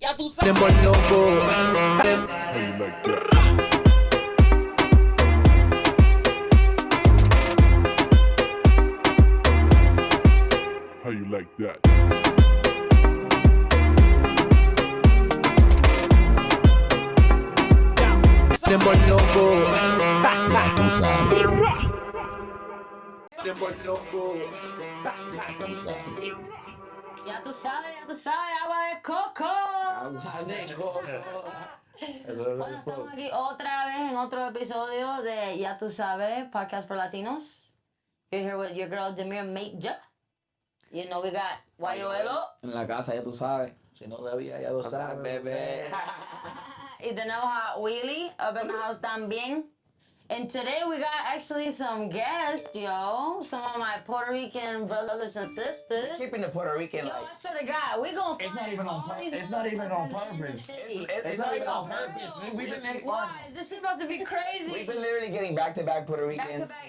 Ya tú sabes. How you like that? How you like that? Tiempo loco. Tiempo loco. Ya tú sabes, agua de coco. Agua de coco. Bueno, estamos aquí otra vez en otro episodio de Ya tú sabes, Podcast for Latinos. You're here with your girl Demir Mate. You know we got Guayuelo. En la casa, ya tú sabes. Si no sabía, ya lo sabes, bebé. Y tenemos a Willy up in the house también. And today we got actually some guests, yo. Some of my Puerto Rican brothers and sisters. Keeping the Puerto Rican Yo, like. I swear to God, we gonna It's find not even on all purpose. these It's not even on motherfuckers in the purpose. city. It's not even on purpose. We've been making fun. Why? Is this about to be crazy? We've been literally getting back-to-back Puerto Back Ricans. to back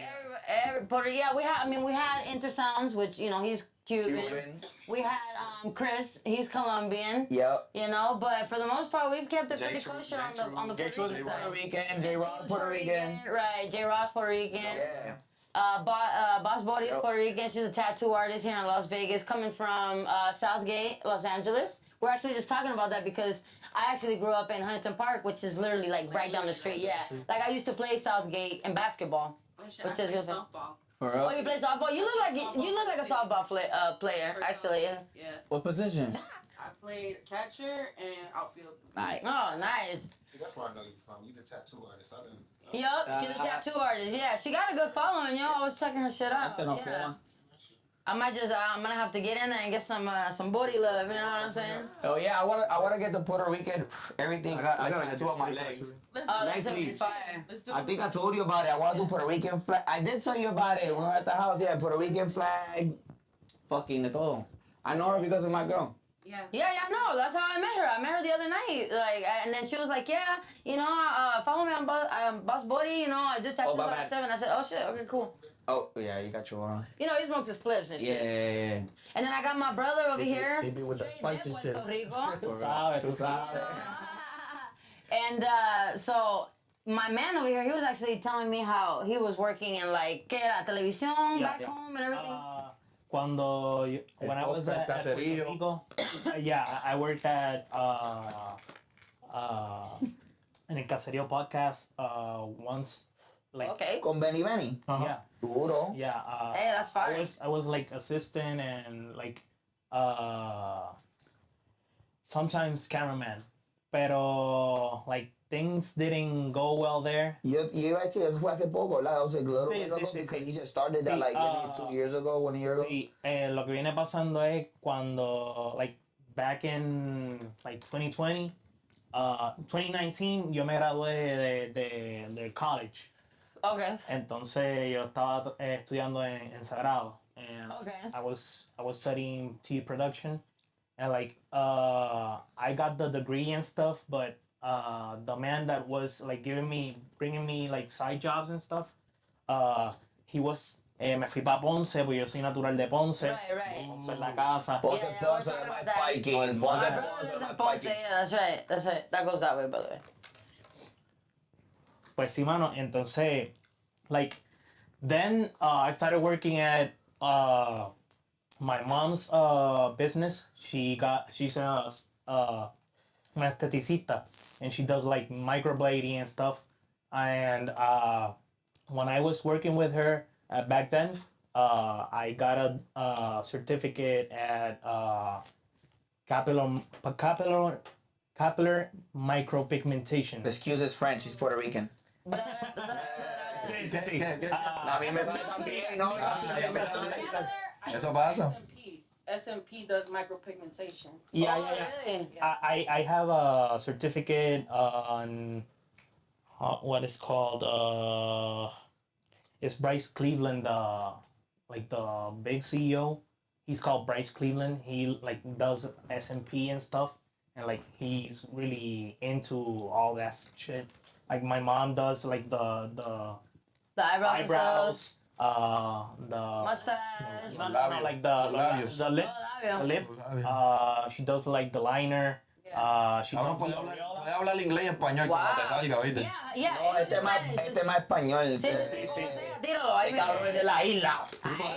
every Puerto yeah, we had Intersounds, which, you know, he's Cuban. We had Chris, he's Colombian. Yep. You know, but for the most part we've kept it pretty kosher on the Puerto Rican Puerto side. Rican, J-Rod Puerto Rican. Right, J. Ross Puerto Rican. Yeah. Boss Bori is Puerto Rican. She's a tattoo artist here in Las Vegas, coming from Southgate, Los Angeles. We're actually just talking about that because I actually grew up in Huntington Park, which is literally like right down the street. Yeah, like I used to play Southgate in basketball, which is good. softball. For real? Oh, you play softball? You look like a softball player, actually. Yeah. Yeah. What position? I played catcher and outfield. Nice. Oh, nice. See, that's where I know you from. You the tattoo artist. I didn't. Yup, she's a tattoo artist. Yeah, she got a good following, yo. I was checking her shit out. Antes no Yeah. fuma. I'm gonna have to get in there and get some body love. You know what I'm saying? Oh yeah, I wanna get the Puerto Rican everything. I got tattoo on my legs. Let's Oh, do that's it. gonna be Next fire. Let's do I it. think I told you about it. I want to do Puerto Rican flag. I did tell you about it when we were at the house. Yeah, Puerto Rican flag. Fucking de todo. I know her because of my girl. Yeah. Yeah, no, that's how I met her. I met her the other night, like, and then she was like, yeah, you know, follow me on Boss Body, you know, I do tattoos my and bad. stuff, and I said, oh shit, okay, cool. Oh yeah, you got your arm. You know, he smokes his clips and shit. Yeah. And then I got my brother over here. He be with the straight spicy from shit. Puerto Rico. Tú sabes, tú sabes. And so my man over here, he was actually telling me how he was working in like que era televisión back home and everything. When I was at Puerto Rico, yeah, I worked at in a Caserío podcast once, like Okay. Con Benny Benny. yeah, Duro. yeah. Hey, that's fire. I was like assistant and like sometimes cameraman, pero like things didn't go well there. You iba a decir, eso fue hace poco, ¿verdad? That was a little Sí, bit ago sí, sí, because sí. you just started that Sí, like maybe 2 years ago, 1 year ago. Sí, lo que viene pasando es cuando, like, back in, like, 2020, 2019, yo me gradué de college. Okay. Entonces, yo estaba estudiando en Sagrado. And Okay. I was studying TV production. And, like, I got the degree and stuff, but the man that was, like, bringing me, like, side jobs and stuff, he was... me fui para Ponce, porque yo soy natural de Ponce. Right. Ponce en la casa. Ponce, Yeah, Ponce, we're talking my about that. biking. My Ponce, brother Ponce, lives my in Ponce, biking. yeah, that's right. That goes that way, by the way. Pues sí, mano. Entonces, like, then I started working at my mom's business. She's a una esteticista, and she does like microblading and stuff. And when I was working with her back then, I got a certificate at capillary micropigmentation. Excuse his French, he's Puerto Rican. Sí, sí, sí. A mí me sale también, ¿no? A mí me sale. Eso pasa. SMP does micropigmentation. Yeah, Oh, yeah. really? I have a certificate on what is called it's Bryce Cleveland, like the big CEO. He's called Bryce Cleveland. He like does SMP and stuff, and like he's really into all that shit. Like my mom does like the The eyebrows. eyebrows, the Mustache. no, like the lip. Oh, labio. The lip. She does like the liner. She Cabrón, does puede Loyola. hablar inglés y español como te salga, ¿oíste? Yeah, yeah. No, este es más, este es más español. Sí, sí, sí, como sea, tíralo. Ahí Este cabrón es de la isla.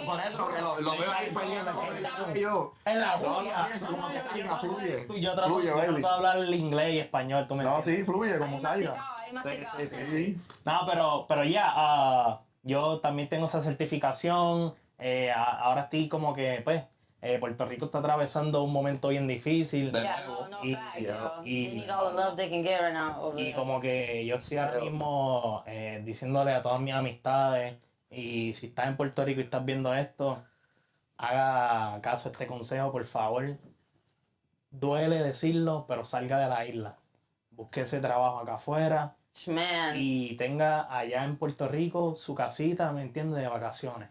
Por eso que lo veo ahí peleando. Yo. En la No, joya. piensa como que salga, fluye. Yo trato baby. de hablar inglés y español, tú me No, entiendes. sí, fluye como Ahí salga. masticado, ahí masticado. Sí, sí, Sí. No, pero yo también tengo esa certificación. Ahora estoy como que, pues, Puerto Rico está atravesando un momento bien difícil. Yeah, no Y- facts, yeah. yo. y- They need all the love they can get right now over Y there. como que yo estoy ahora mismo diciéndole a todas mis amistades, y si estás en Puerto Rico y estás viendo esto, haga caso a este consejo, por favor. Duele decirlo, pero salga de la isla. Busque ese trabajo acá afuera Man, y tenga allá en Puerto Rico su casita, ¿me entiendes? De vacaciones.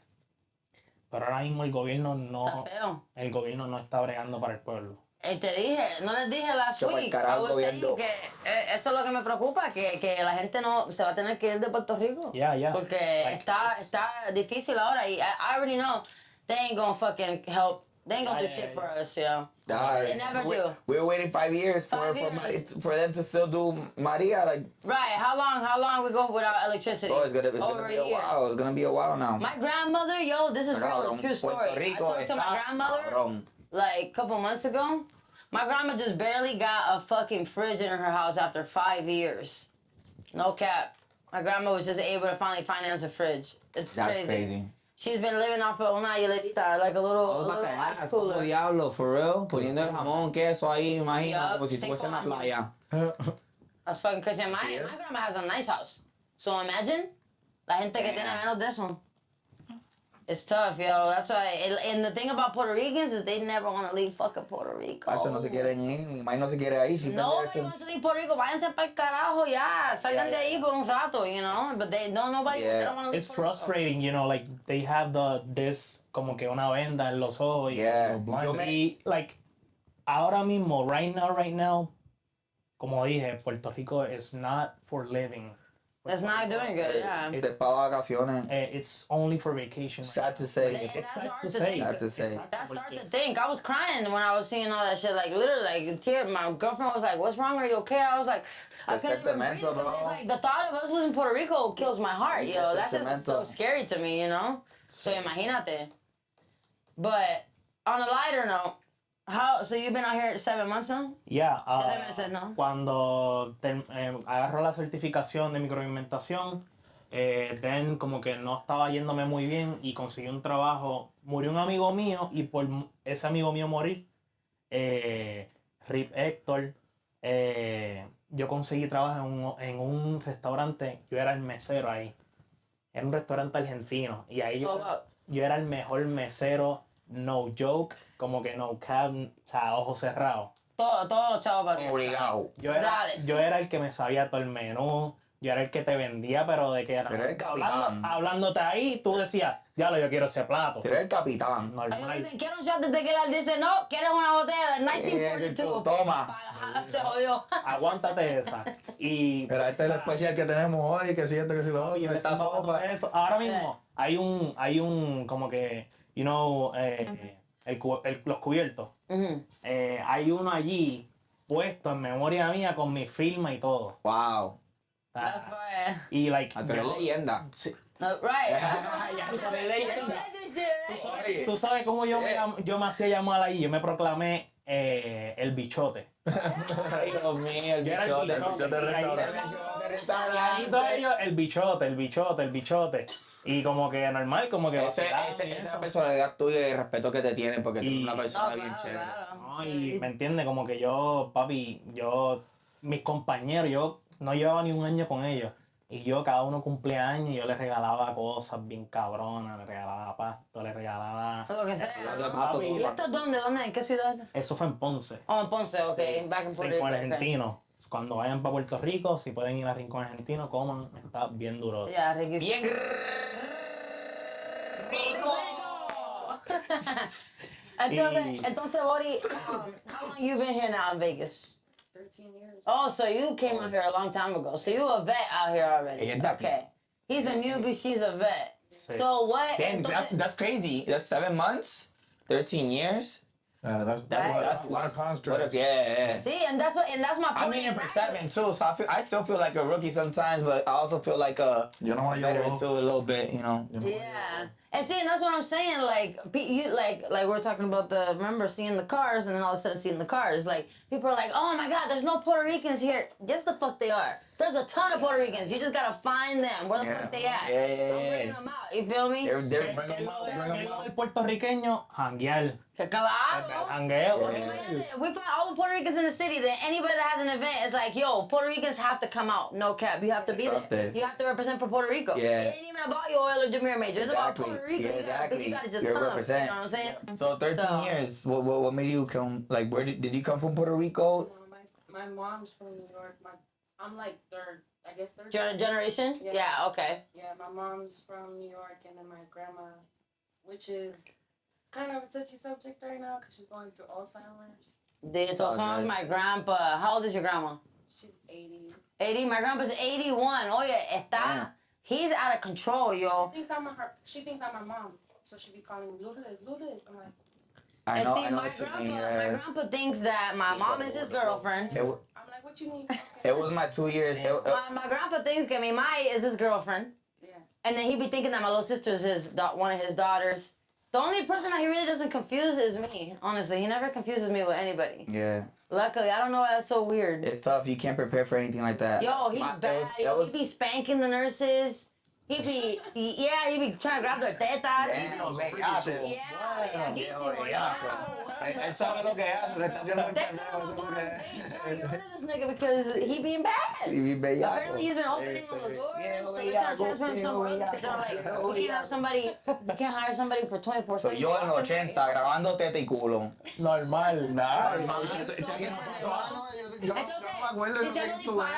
Pero ahora mismo el gobierno está feo. no está bregando para el pueblo. Te dije, no les dije last Yo pa'l week, carajo, I was saying gobierno. que eso es lo que me preocupa, que la gente no se va a tener que ir de Puerto Rico. Yeah. Porque Like, está difícil ahora y I already know they ain't gonna fucking help. They ain't gonna do Yeah, shit yeah, for us, yo. Guys, They never we- do. We're waiting 5 years for 5 years. for them to still do Maria. Like, Right, how long we go without electricity? oh, it's gonna Over be a a year. while. It's gonna be a while now. My grandmother, yo, this is real, Cabrón, true story. Puerto I Rico talked to my está grandmother cabrón. like a couple months ago. My grandma just barely got a fucking fridge in her house after 5 years. No cap. My grandma was just able to finally finance a fridge. It's That's crazy. She's been living off of una hielerita, like a little ice Como cooler. diablo, for real. Poniendo el jamón, queso ahí, imagina, Yup, como si estuviese en la 5 playa. That's fucking crazy. And my grandma has a nice house. So imagine la gente que tiene menos de eso. It's tough, yo. That's why. And the thing about Puerto Ricans is they never want to leave fucking Puerto Rico. Pacho no se quieren ir, mi mamá no se quiere ir. She's been No, there they want to since. leave Puerto Rico. Váyanse para el carajo ya. Salgan de ahí por un rato, you know. But they nobody. Yeah. They don't want to leave. It's Puerto Rico. frustrating, you know, like they have this como que una venda en los ojos. Y, Yeah. y, like, ahora mismo, right now, como dije, Puerto Rico is not for living. It's not doing good. Yeah. Te pago vacaciones. It's only for vacation. Sad to say. And It's sad that's hard to to say. think. Sad to say. That's hard to think. I was crying when I was seeing all that shit. Like literally, like tear. My girlfriend was like, "What's wrong? Are you okay?" I was like, "I couldn't even breathe." sentimental, 'Cause it's bro. like the thought of us losing Puerto Rico kills my heart. It's Yo, that's just so sentimental. scary to me. You know. So imagínate. But on a lighter note, so you've been out here 7 months now? Yeah, 7 meses, ¿no? cuando agarro la certificación de microalimentación, then como que no estaba yéndome muy bien y conseguí un trabajo. Murió un amigo mío y por ese amigo mío morir, Rip Héctor, yo conseguí trabajo en un restaurante. Yo era el mesero ahí. Era un restaurante argentino y ahí Oh, wow. yo era el mejor mesero, no joke, como que no cap, o sea, ojos cerrados. Todos los chavos para ti. Obligado. Dale. Yo era el que me sabía todo el menú, yo era el que te vendía, pero de que era. Pero eres capitán. Hablándote ahí, tú decías, diablo, yo quiero ese plato. Tú eres el capitán. Ellos Normal. dicen, ¿quieres un shot de tequila? Él dice, no, ¿quieres una botella de 1942? Toma. Se jodió. Aguántate esa. Y Pero este es el especial que tenemos hoy, que si esto, que si lo y otro, esta empezando con sopa. eso. Ahora mismo hay un como que, you know, los cubiertos. Ujú. Hay uno allí puesto en memoria mía con mi firma y todo. Wow. That's fine. Y like, Ah, tú eres yo- leyenda. sí, Right. That's Ya what tú eres leyenda. Oye. tú sabes cómo yo me hacía llamar ahí. Yo me proclamé el bichote. Ay, Dios mío, el Yo era el bichote. bichote. de restaurante. Y todo ellos, el bichote. Y como que normal, como que vacilaban y Esa es eso. la personalidad tuya y el respeto que te tienen porque tú eres Y- una persona No, bien claro, chévere. claro. No, y me entiende, como que yo, papi, mis compañeros, yo no llevaba ni un año con ellos. Y yo, cada uno cumplía años y yo les regalaba cosas bien cabronas, les regalaba pasto, les regalaba. Lo que sea. Yo de ¿no? pato, Papi. ¿Y esto es dónde? ¿Dónde? ¿En qué ciudad? Eso fue en Ponce, Oh, en Ponce, ok. Back in Puerto Rico. Rincón okay. Argentino. Cuando vayan para Puerto Rico, si pueden ir a Rincón Argentino, coman, está bien duro. Yeah, riquísimo. Bien. Entonces, Bori, how long you been here now in Vegas? 13 years. Oh, so you came out here a long time ago. So you a vet out here already. Ella es de aquí. Okay. He's a newbie, she's a vet. Sí. So what? Damn, entonces- that's crazy. That's 7 months, 13 years. That's a lot of contracts. Yeah. See, and that's my point. I'm meaning for exactly. 7 too, so I still feel like a rookie sometimes, but I also feel like a You know what, veteran yo? too a little bit, you know. Yeah, and see, and that's what I'm saying. Like, you like we're talking about remember seeing the cars, and then all of a sudden seeing the cars. Like, people are like, "Oh my God, there's no Puerto Ricans here." Yes, the fuck they are. There's a ton of Puerto Ricans. You just gotta find them. Where the fuck they at? I'm bringing them out. You feel me? They're El puertorriqueño, janguear. Que claro. Jangueo. Imagínate, if we find all the Puerto Ricans in the city, then anybody that has an event is like, yo, Puerto Ricans have to come out. No cap. You have to be there. Something. You have to represent for Puerto Rico. Yeah. It ain't even about your oil or Demir Major. It's about Exactly. Puerto Rico. Yeah, exactly. You gotta just You're come. represent. You know what I'm saying? So 13 years. What made you come? Like, where did you come from? Puerto Rico? My mom's from New York. I'm like third, I guess third. Generation? Yeah. Yeah, okay. Yeah, my mom's from New York, and then my grandma, which is kind of a touchy subject right now because she's going through Alzheimer's. So all from good. my grandpa. How old is your grandma? She's 80. 80? My grandpa's 81. Oh yeah, está. Damn. He's out of control, yo. She thinks I'm my mom, so she be calling me Lourdes. I'm like, I And know, see, I know my what you grandpa, mean. my Yeah. grandpa thinks that my mom is his girlfriend. It, wa- I'm like, what you need? it was my 2 years. My grandpa thinks that Mai is his girlfriend. Yeah. And then he be thinking that my little sister is one of his daughters. The only person that he really doesn't confuse is me. Honestly, he never confuses me with anybody. Yeah. Luckily, I don't know why that's so weird. It's tough. You can't prepare for anything like that. Yo, he's bad. It He be spanking the nurses. He be trying to grab their tetas. Damn, bellaco. Yeah, Viejo bellaco. Él sabe lo que hace, se está haciendo el They pendejo, tell eso him, es lo que es. "Hey, get rid of this nigga because he being bad." Y bellaco. Apparently he's been opening all the doors, Viejo so they're trying to bellaco, transfer him somewhere else. viejo They're like, bellaco. you can't hire somebody for 24/7. So yo en los 80 grabando teta y culo. Normal. Yo no me acuerdo de lo que tú eres.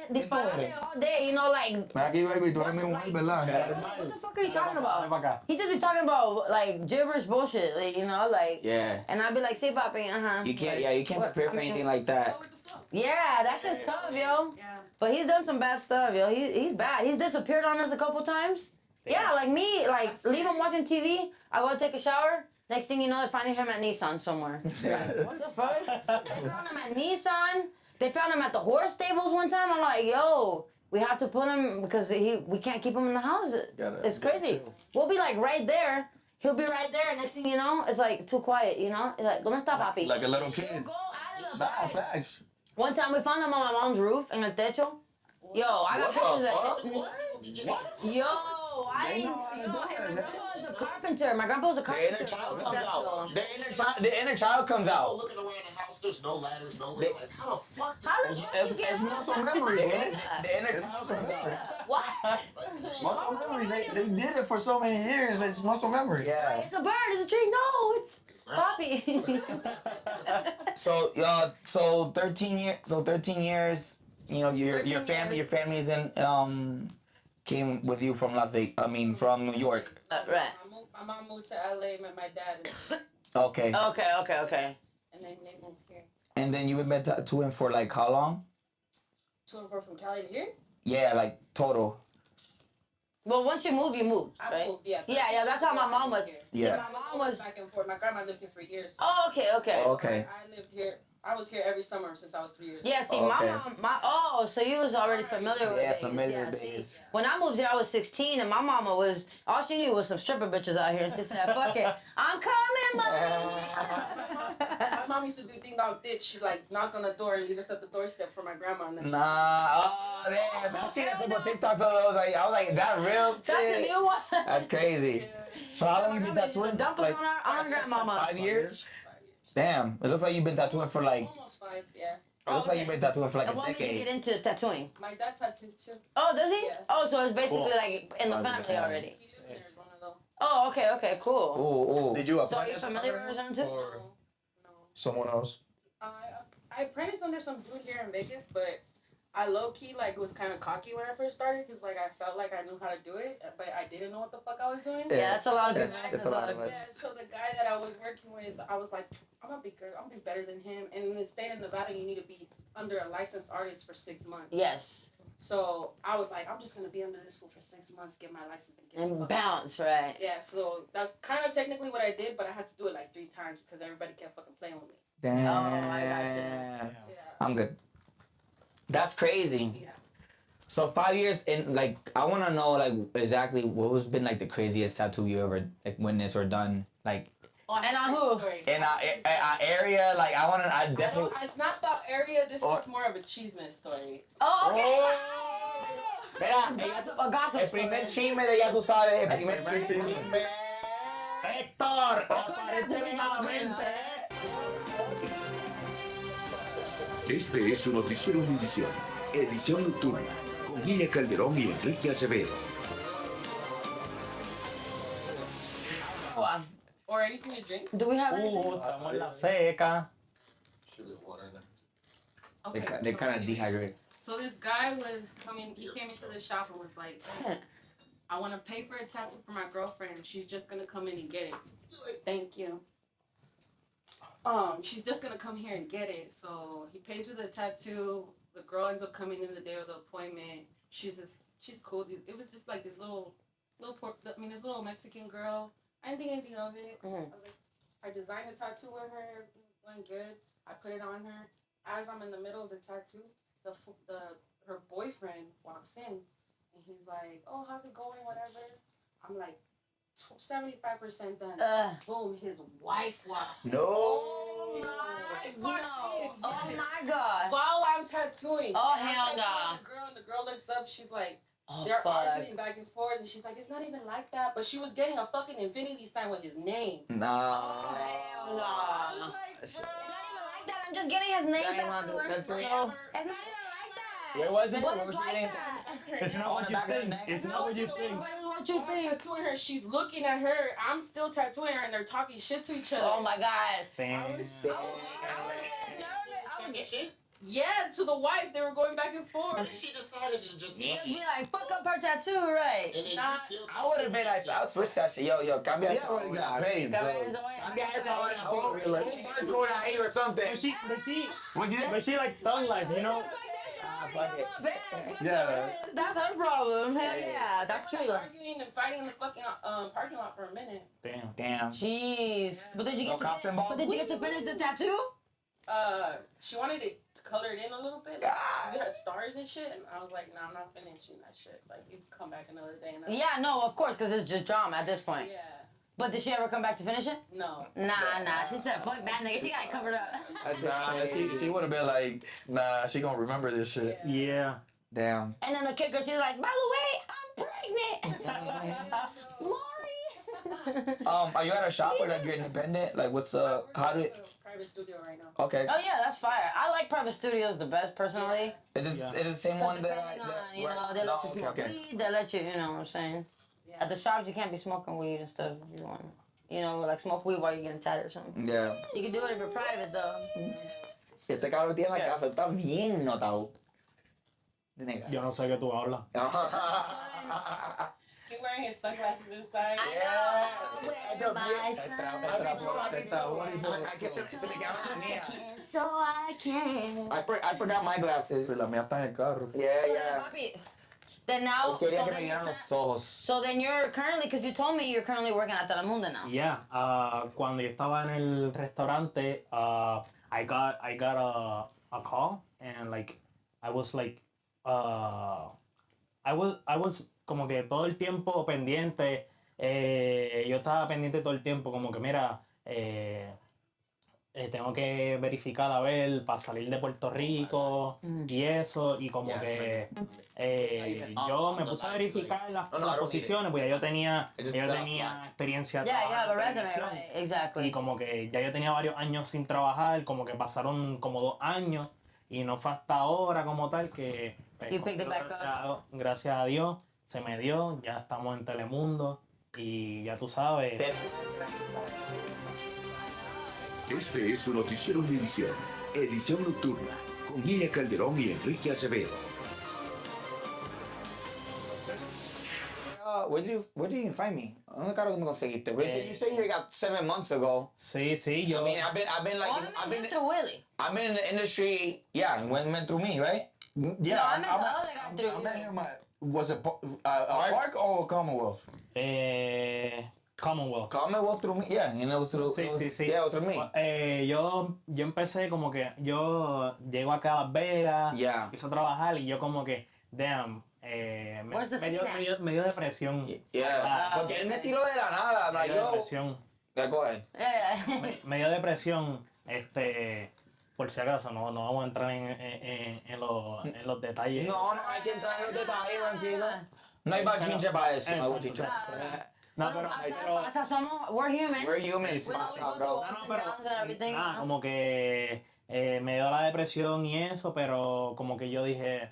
Disparate all day, you know, like, Aquí, baby, tú eres mi mujer, ¿verdad? what the fuck are you talking Ven pa' about? acá. He just be talking about, like, gibberish bullshit, like, you know, like, Yeah. and I'd be like, say, papi, You can't, you can't What? prepare for anything like that. Go with the flow. Yeah, that's just tough, yo. Yeah. But he's done some bad stuff, yo. He's bad. He's disappeared on us a couple times. Yeah, like me, like, leave him watching TV, I go take a shower, next thing you know, they're finding him at Nissan somewhere. Like, what the fuck? They found him at Nissan. They found him at the horse stables one time. I'm like, yo, we have to put him because we can't keep him in the house. It's crazy. We'll be like right there. He'll be right there. Next thing you know, it's like too quiet, you know? It's like, ¿dónde está papi? Like a little kid. Go out of the Nah, bed. facts. One time we found him on my mom's roof in el techo. Yo, I got What pictures the of fuck? it. Yo, I They didn't know how to know. do My that, grandpa was a carpenter. My grandpa was a The carpenter. inner child So- comes out. The inner child comes out. Looking around the house, there's no ladders, no way. Like, how the fuck? How the fuck you get It's out? muscle memory, The bro. inner child comes out. What? Muscle memory. They did it for so many years. It's muscle memory. Yeah. It's a bird. It's a tree. No, it's Poppy. So 13 years. So 13 years. You know, your 13 years. family's in came with you from Las Vegas. I mean, from New York. Right. My mom moved to LA, met my dad, Okay. Okay. and then they moved here. And then you've been tattooing for like how long? To and fro from Cali to here. Yeah, like total. Well, once you move, I right? moved, yeah. Yeah, that's how my mom was. Here. Yeah. See, my mom was. Back and forth. My grandma lived here for years. Oh, okay. Okay. I lived here. I was here every summer since I was 3 years. Yeah, see, Okay. so you was already familiar with Yeah, Vegas. familiar with see. Vegas. When I moved here, I was 16, and my mama was, all she knew was some stripper bitches out here, and she said, fuck it, I'm coming, mommy. My mom used to do ding dong ditch. She like knock on the door and leave us at the doorstep for my grandma. And then Nah. Oh damn. I see that people TikToks. I was like, that real That's a shit. new one. That's crazy. So how long you been tattooing? Dump us Like on our grandmama. 5 years? 5 years. Damn. It looks like you've been tattooing for like. Almost 5, yeah. It looks like you've been tattooing for like And a what made you get decade. into tattooing? My dad tattoos too. Oh, does he? Yeah. Oh, so it's basically Cool. like in the Runs in the family family. already. He lives in Arizona though. Oh, okay, cool. Ooh. Did you So apply are you to familiar with Arizona too? or No. someone else? I apprenticed under some dude here in Vegas, but I low key like was kind of cocky when I first started because like I felt like I knew how to do it, but I didn't know what the fuck I was doing. Yeah, that's a lot of people. That's- That's it's a lot of Yeah, us. so the guy that I was working with, I was like, I'm gonna be good. I'm gonna be better than him. And in the state of Nevada, you need to be under a licensed artist for 6 months. Yes. So I was like, I'm just gonna be under this fool for 6 months, get my license, and get the And fuck bounce, right? Yeah, so that's kind of technically what I did, but I had to do it like 3 times because everybody kept fucking playing with me. Damn. I gotcha. Yeah. I'm good. That's crazy. Yeah. So 5 years in, like, I want to know, like, exactly what was been like the craziest tattoo you ever like witnessed or done, like, And on who? in a area. Like, I definitely. It's not about area. This Or- is more of a cheeseman story. Oh, okay. Mira, A gossip el primer story. chisme de ya tú sabes, el primer chisme. Héctor, aparece nuevamente. Este es su noticiero Univisión, edición nocturna, con Gina Calderón y Enrique Acevedo. Or anything to drink. Do we have anything? Estamos en la seca. Okay. They're kind of dehydrated. So this guy was coming. He came into the shop and was like, "Hey, I want to pay for a tattoo for my girlfriend. She's just gonna come in and get it. Thank you. She's just gonna come here and get it. So he pays for the tattoo. The girl ends up coming in the day of the appointment. She's cool. Dude. It was just like this this little Mexican girl. I didn't think anything of it. I designed a tattoo with her. Everything was going good. I put it on her. As I'm in the middle of the tattoo, her boyfriend walks in, and he's like, "Oh, how's it going? Whatever." I'm like, 75% done. Boom, his wife walks in. No. Oh my God. While I'm tattooing. Oh, And I'm hell tattooing the girl, and the girl looks up. She's like, Oh, they're fuck. arguing back and forth, and she's like, "It's not even like that." But she was getting a fucking infinity sign with his name. Nah. Hell no. I was like, It's not even like that. I'm just getting his name back to her. That's it. It's not even like that. Where was it? What Where is was like she getting that? It's not On what the you back of the think. neck? It's not what you think. What you I'm think? tattooing her. She's looking at her. I'm still tattooing her, and they're talking shit to each other. Oh my God. Damn. Yeah, to the wife. They were going back and forth. She decided to just Just be like, fuck up her tattoo, right? and then Nah, you still I would have been like, I'll switch that shit. Yo, cambia She eso. already got paid, so. Cambia eso ahora. Pon barcode ahí or something. But she like thug life, you know? Fuck it. Yeah. That's her problem. Hell yeah, that's They true. were arguing and fighting in the fucking parking lot for a minute. Damn. Damn. Jeez. But did you No get cops to, involved? but did you get to finish the tattoo? She wanted it to color it in a little bit. She had stars and shit, and I was like, "Nah, I'm not finishing that shit. Like, you can come back another day." And Yeah, no, of course, because it's just drama at this point. Yeah. But did she ever come back to finish it? No. Nah. She said, fuck that nigga. She got it covered up. Nah, she would have been like, nah, she gonna remember this shit. Yeah. Damn. And then the kicker, she's like, by the way, I'm pregnant. Maury. Are you at a shop or like you're independent? Like, what's how do it? Private studio right now. Okay. Oh yeah, that's fire. I like private studios the best personally. Is this Yeah. is it the same one that Depending on, that you know, they let you smoke weed, they let you, you know what I'm saying? Yeah. At the shops, you can't be smoking weed and stuff if you want. You know, like smoke weed while you're getting tatted or something. Yeah. You can do it if you're private though. Este cabrón tiene la casa, está bien notado. De nega. Yo no sé qué tú hablas. He's wearing his sunglasses inside. So I can. I forgot my glasses. La mía está en el carro. Yeah. Then now, Quería so que then, me you're miraran los ojos. so then you're currently, because you told me you're currently working at Telemundo now. Yeah. Cuando yo estaba en el restaurante, I got a call and like I was like I was como que todo el tiempo pendiente. Yo estaba pendiente todo el tiempo como que mira tengo que verificar a ver para salir de Puerto Rico y eso y como que yo me puse a verificar las posiciones porque yo tenía experiencia Yeah, you have a resume, televisión. right? Exactly. Y como que ya yo tenía varios años sin trabajar, como que pasaron como 2 años y no fue hasta ahora como tal que pues, You picked it back gracias a Dios se me dio, ya estamos en Telemundo y ya tú sabes. Este es su noticiero Univisión, edición nocturna, con Gina Calderón y Enrique Acevedo. Where did you find me? ¿Dónde carajo tú me conseguiste? You say you got 7 months ago. Sí, yo. I mean, I've been like, Through Willie. I've been in the industry. Yeah, went through me, right? Yeah, No, I met the other guy I through met you. him at, was it a park or Commonwealth? Commonwealth. Commonwealth through me, yeah, and it was through, Sí, sí, sí. yeah, it was through me. Yo empecé como que yo llego acá a Las Vegas, Yeah. empiezo a trabajar y yo como que, damn, Where's the scene at? me dio depresión. Yeah, porque él me tiró de la nada, Me like, dio yo. depresión. Yeah, go ahead. Me dio depresión, por si acaso, no vamos a entrar en los detalles. No, hay que entrar en los detalles, tranquilo. No hay bachinche para eso, no hay bachinche. No, pero, Pasa, somos, we're humans. We're humans, We know pasa, we go bro. through ups and downs and everything. nada, you know? como que me dio la depresión y eso, pero como que yo dije,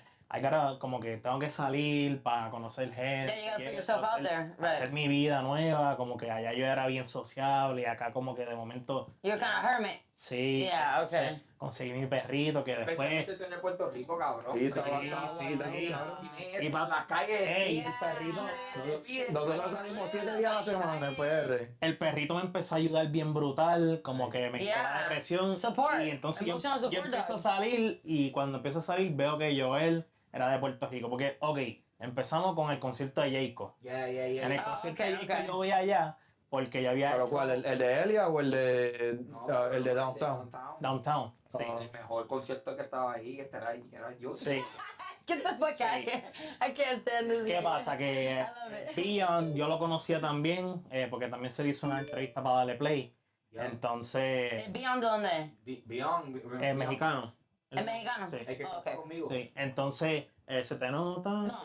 como que tengo que salir para conocer gente. Yeah, you gotta put y yourself eso, out there, right. hacer mi vida nueva, como que allá yo era bien sociable y acá como que de momento, You're kind of hermit. sí, Yeah, okay. conseguí mi perrito que después... Especialmente tú en Puerto Rico, cabrón. Sí, sí. Y Y para las calles. Ey, el perrito... Nosotros salimos 7 días a la semana en PR. El perrito me empezó a ayudar bien brutal, como que me quitó Yeah. la depresión. Support. Y entonces yo Emotional support empiezo a dog. salir y cuando empiezo a salir veo que Joel era de Puerto Rico. Porque, ok, empezamos con el concierto de Jacob. Yeah. En el Ah, concierto ok, de Jacob ok. yo voy allá porque yo había ¿Pero hecho cuál? ¿El de Elia o el de Downtown? Downtown. Sí. El mejor concierto que estaba ahí, que era yo. Sí. Get the fuck out of here. I can't stand this. ¿Qué pasa? Que love it. Beyond yo lo conocía también porque también se le hizo una entrevista para darle play. Yeah. Entonces, Beyond dónde? Beyond. mexicano. ¿Es mexicano? Sí. El que Oh, está okay. conmigo. Sí, entonces se te nota. No,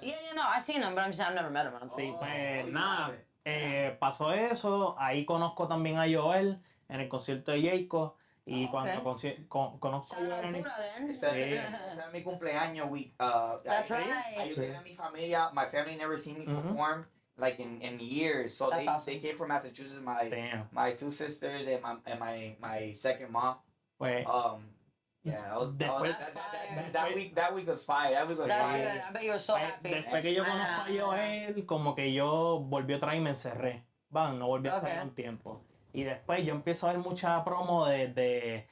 yeah, no, I've seen him, but I'm just, I've never met him. Sí, Oh, pues sí, nada, sabe. pasó eso, ahí conozco también a Joel en el concierto de Jacob y Oh, cuando okay. conozco a Shout out Joel en el... Dura then. Ese era mi cumpleaños week. That's Ahí right. yo tenía mi familia. My family never seen me perform like in years. So That's awesome. they came from Massachusetts. Damn. My two sisters and my second mom. Pues, Yeah, Después- that week was fire. That week was That's fire. good. I bet you were so pues, happy. después que yo conozco a Joel, como que yo volví otra vez y me encerré. No volví a salir Okay. un tiempo. Y después yo empiezo a ver mucha promo de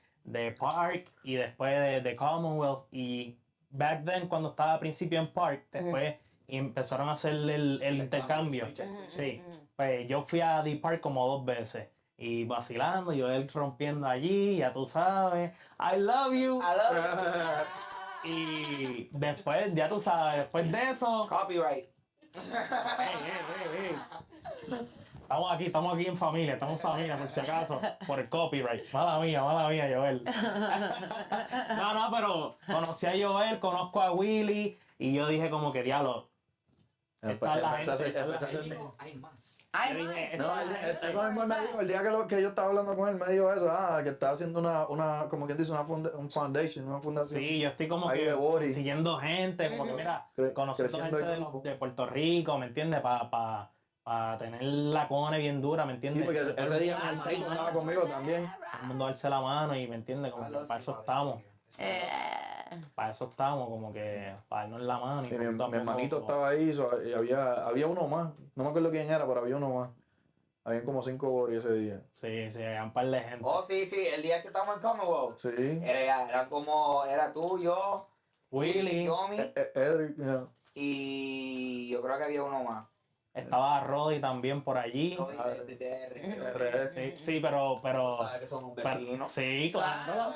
Park y después de Commonwealth. Y back then, cuando estaba al principio en Park, después empezaron a hacer el intercambio. Sí. Pues yo fui a The Park como 2 veces. Y vacilando, yo él rompiendo allí, ya tú sabes. I love you. I love Y después, ya tú sabes, después de eso. copyright. Ey. Estamos aquí en familia, estamos en familia por si acaso, por el copyright. Mala mía, Joel. No, pero conocí a Joel, conozco a Willy y yo dije como que diablo. Esta es la gente. Hay más. Ay, Yo dije, No, eso mismo me dijo, el día que yo estaba hablando con él, me dijo eso, que estaba haciendo una como quien dice, un foundation, una fundación. Sí, yo estoy como Ahí que de Bori. consiguiendo gente, como que mira, conociendo creciendo gente el grupo. de Puerto Rico, ¿me entiendes? Para tener la cone bien dura, ¿me Sí, entiendes? porque ese día mi hermanito estaba conmigo también. Todo el mundo darse la mano y, ¿me entiendes? Como que para eso estamos. Para eso estamos, como que para darnos la mano. Y Y mi poco a poco- hermanito estaba ahí, y había uno más. No me acuerdo quién era, pero había uno más. Habían como 5 Bori ese día. Sí, había un par de gente. Oh, sí, el día que estábamos en Commonwealth. Sí. Era tú, yo, Willy, Yomi, Edric, yeah. y yo creo que había uno más. estaba Roddy también por allí. De DR. Sí, pero Sabes que somos vecinos. sí, claro.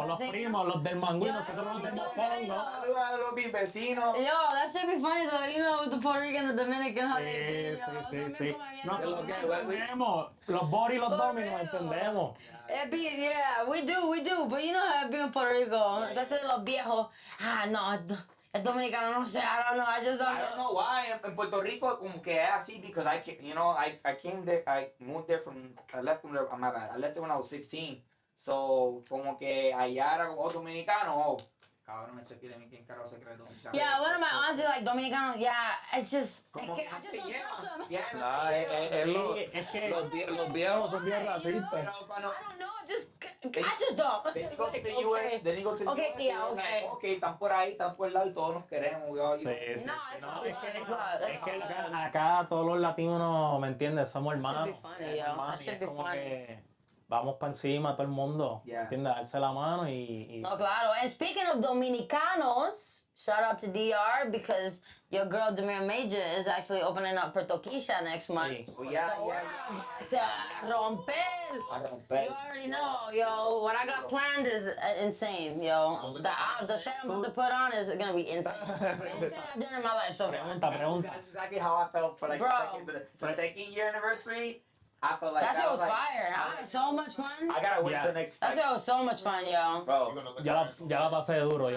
Los primos, los del Mangú, nosotros los del Mofongo. Saludos a mis vecinos. Yo, that should be funny though, you know, with the Puerto Rican and the Dominican, how they be, yo. Sí. Eso me come bien. Nosotros entendemos, los Bori y los Dominos entendemos. It be, yeah, we do, but you know how it be in Puerto Rico, especially los viejos. No, el dominicano no sé, I don't know, I just don't I don't know. know why en Puerto Rico como que es así because I came there, I moved there I left there when I was 16. So como que allá era como dominicano, cabrón, este quiere mi quien carajo se cree dominicano. Yeah, one of my aunts is like Dominicano, yeah, it's just, Como I que just te don't lleva. trust them. Yeah, Es que Los viejos son bien racistas. pero cuando I don't know, I just don't. then you go to the Okay. US, then you go to the Okay, US, tía, and okay. like, okay, están por ahí, están por el lado y todos nos queremos, yo. sí. No, it's all es love, que- it's love, Es que it's all love. acá todos los latinos, ¿me entiendes? Somos That should hermanos. be funny, yo. That hermanos, y should es be como funny. que vamos para encima todo el mundo. Yeah. ¿Entiendes? Darse la mano y No, claro. And speaking of Dominicanos, shout out to DR because your girl Demir Major is actually opening up for Toquisha next month. Oh, yeah. To romper. A romper. You already know, yo. What I got planned is insane, yo. The set I'm about to put on is gonna be insane. Insane I've done in my life so far. pregunta. That's exactly how I felt for like Bro. for the second year anniversary. I felt like That shit was like, fire. I had so much fun. I gotta wait Yeah. till next. That shit was so much fun, yo. Bro, Ya la pasé duro,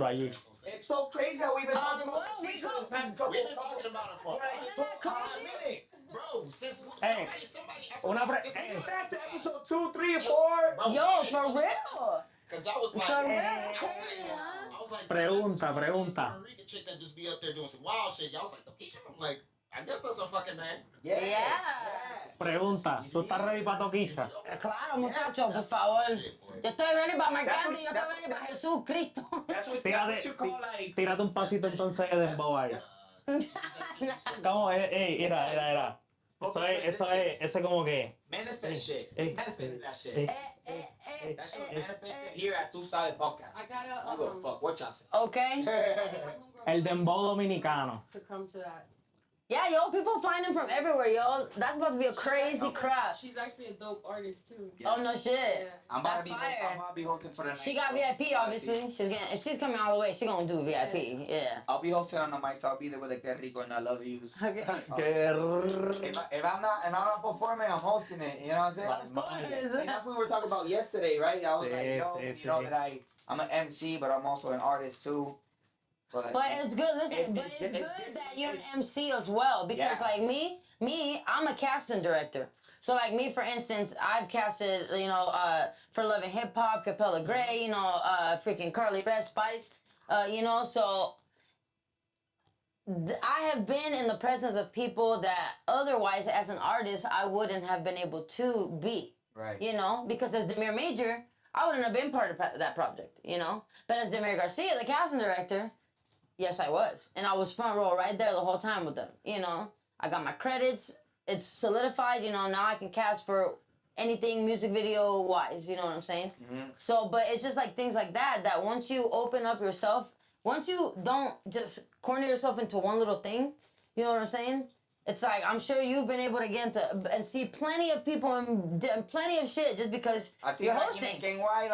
allí. it's so crazy how we've been talking about well, this Rico- for the past couple We've been talking about it for like, Isn't so that crazy? hot minute. bro, since Hey, somebody una pre- since- hey. Back to episode 2, 3, and 4. Bro, Yo, hey, for real. Cause I was like, For real. I was like, Pregunta, that's pregunta. Puerto Rican chick that just be up there doing some wild shit. Y'all was like, Toquisha. I'm like, I guess that's her fucking name. Yeah. Pregunta, ¿tú estás ready para Toquisha? Claro, muchachos, por favor. Shit, boy. Yo estoy ready para Marcante y yo That's estoy ready para Jesús Cristo. That's what Tírate, you call like. tírate un pasito entonces de dembow ahí. ¿Cómo es? Era. Ese como que. Manifest shit. Hey. Manifest that shit. Hey. That shit manifested here at Two Sided Podcast. I I gotta don't give a fuck what y'all say. Okay. El dembow dominicano. to come to that. Yeah, yo, people flying in from everywhere, yo. That's about to be a crazy crowd. She's actually a dope artist too. Oh no shit. Yeah. I'm about to That's be fire. I'm about to be hosting for the night. She got show. VIP, obviously. She's getting. If she's coming all the way, she gonna do VIP. Yeah. I'll be hosting on the mic, so I'll be there with the Rico and I love yous. Okay. If I'm not performing, I'm hosting it. You know what I'm saying? Of course. And that's what we were talking about yesterday, right? I was like, yo, Sí, you know sí. that I'm an MC, but I'm also an artist too. But It's good. Listen, but it's good that you're an MC as well because, Yeah. like me, I'm a casting director. So, like me, for instance, I've casted, for Love and Hip Hop, Capella Gray, freaking Carly Red Spice, so I have been in the presence of people that otherwise, as an artist, I wouldn't have been able to be. right. Because as Demir Major, I wouldn't have been part of that project, But as Demir Garcia, the casting director, yes, I was. And I was front row right there the whole time with them, I got my credits. It's solidified, now I can cast for anything music video wise, you know what I'm saying? Mm-hmm. So, but it's just like things like that once you open up yourself, once you don't just corner yourself into one little thing, you know what I'm saying? It's like, I'm sure you've been able to get into and see plenty of people and plenty of shit just because I see you're how hosting. Gang Y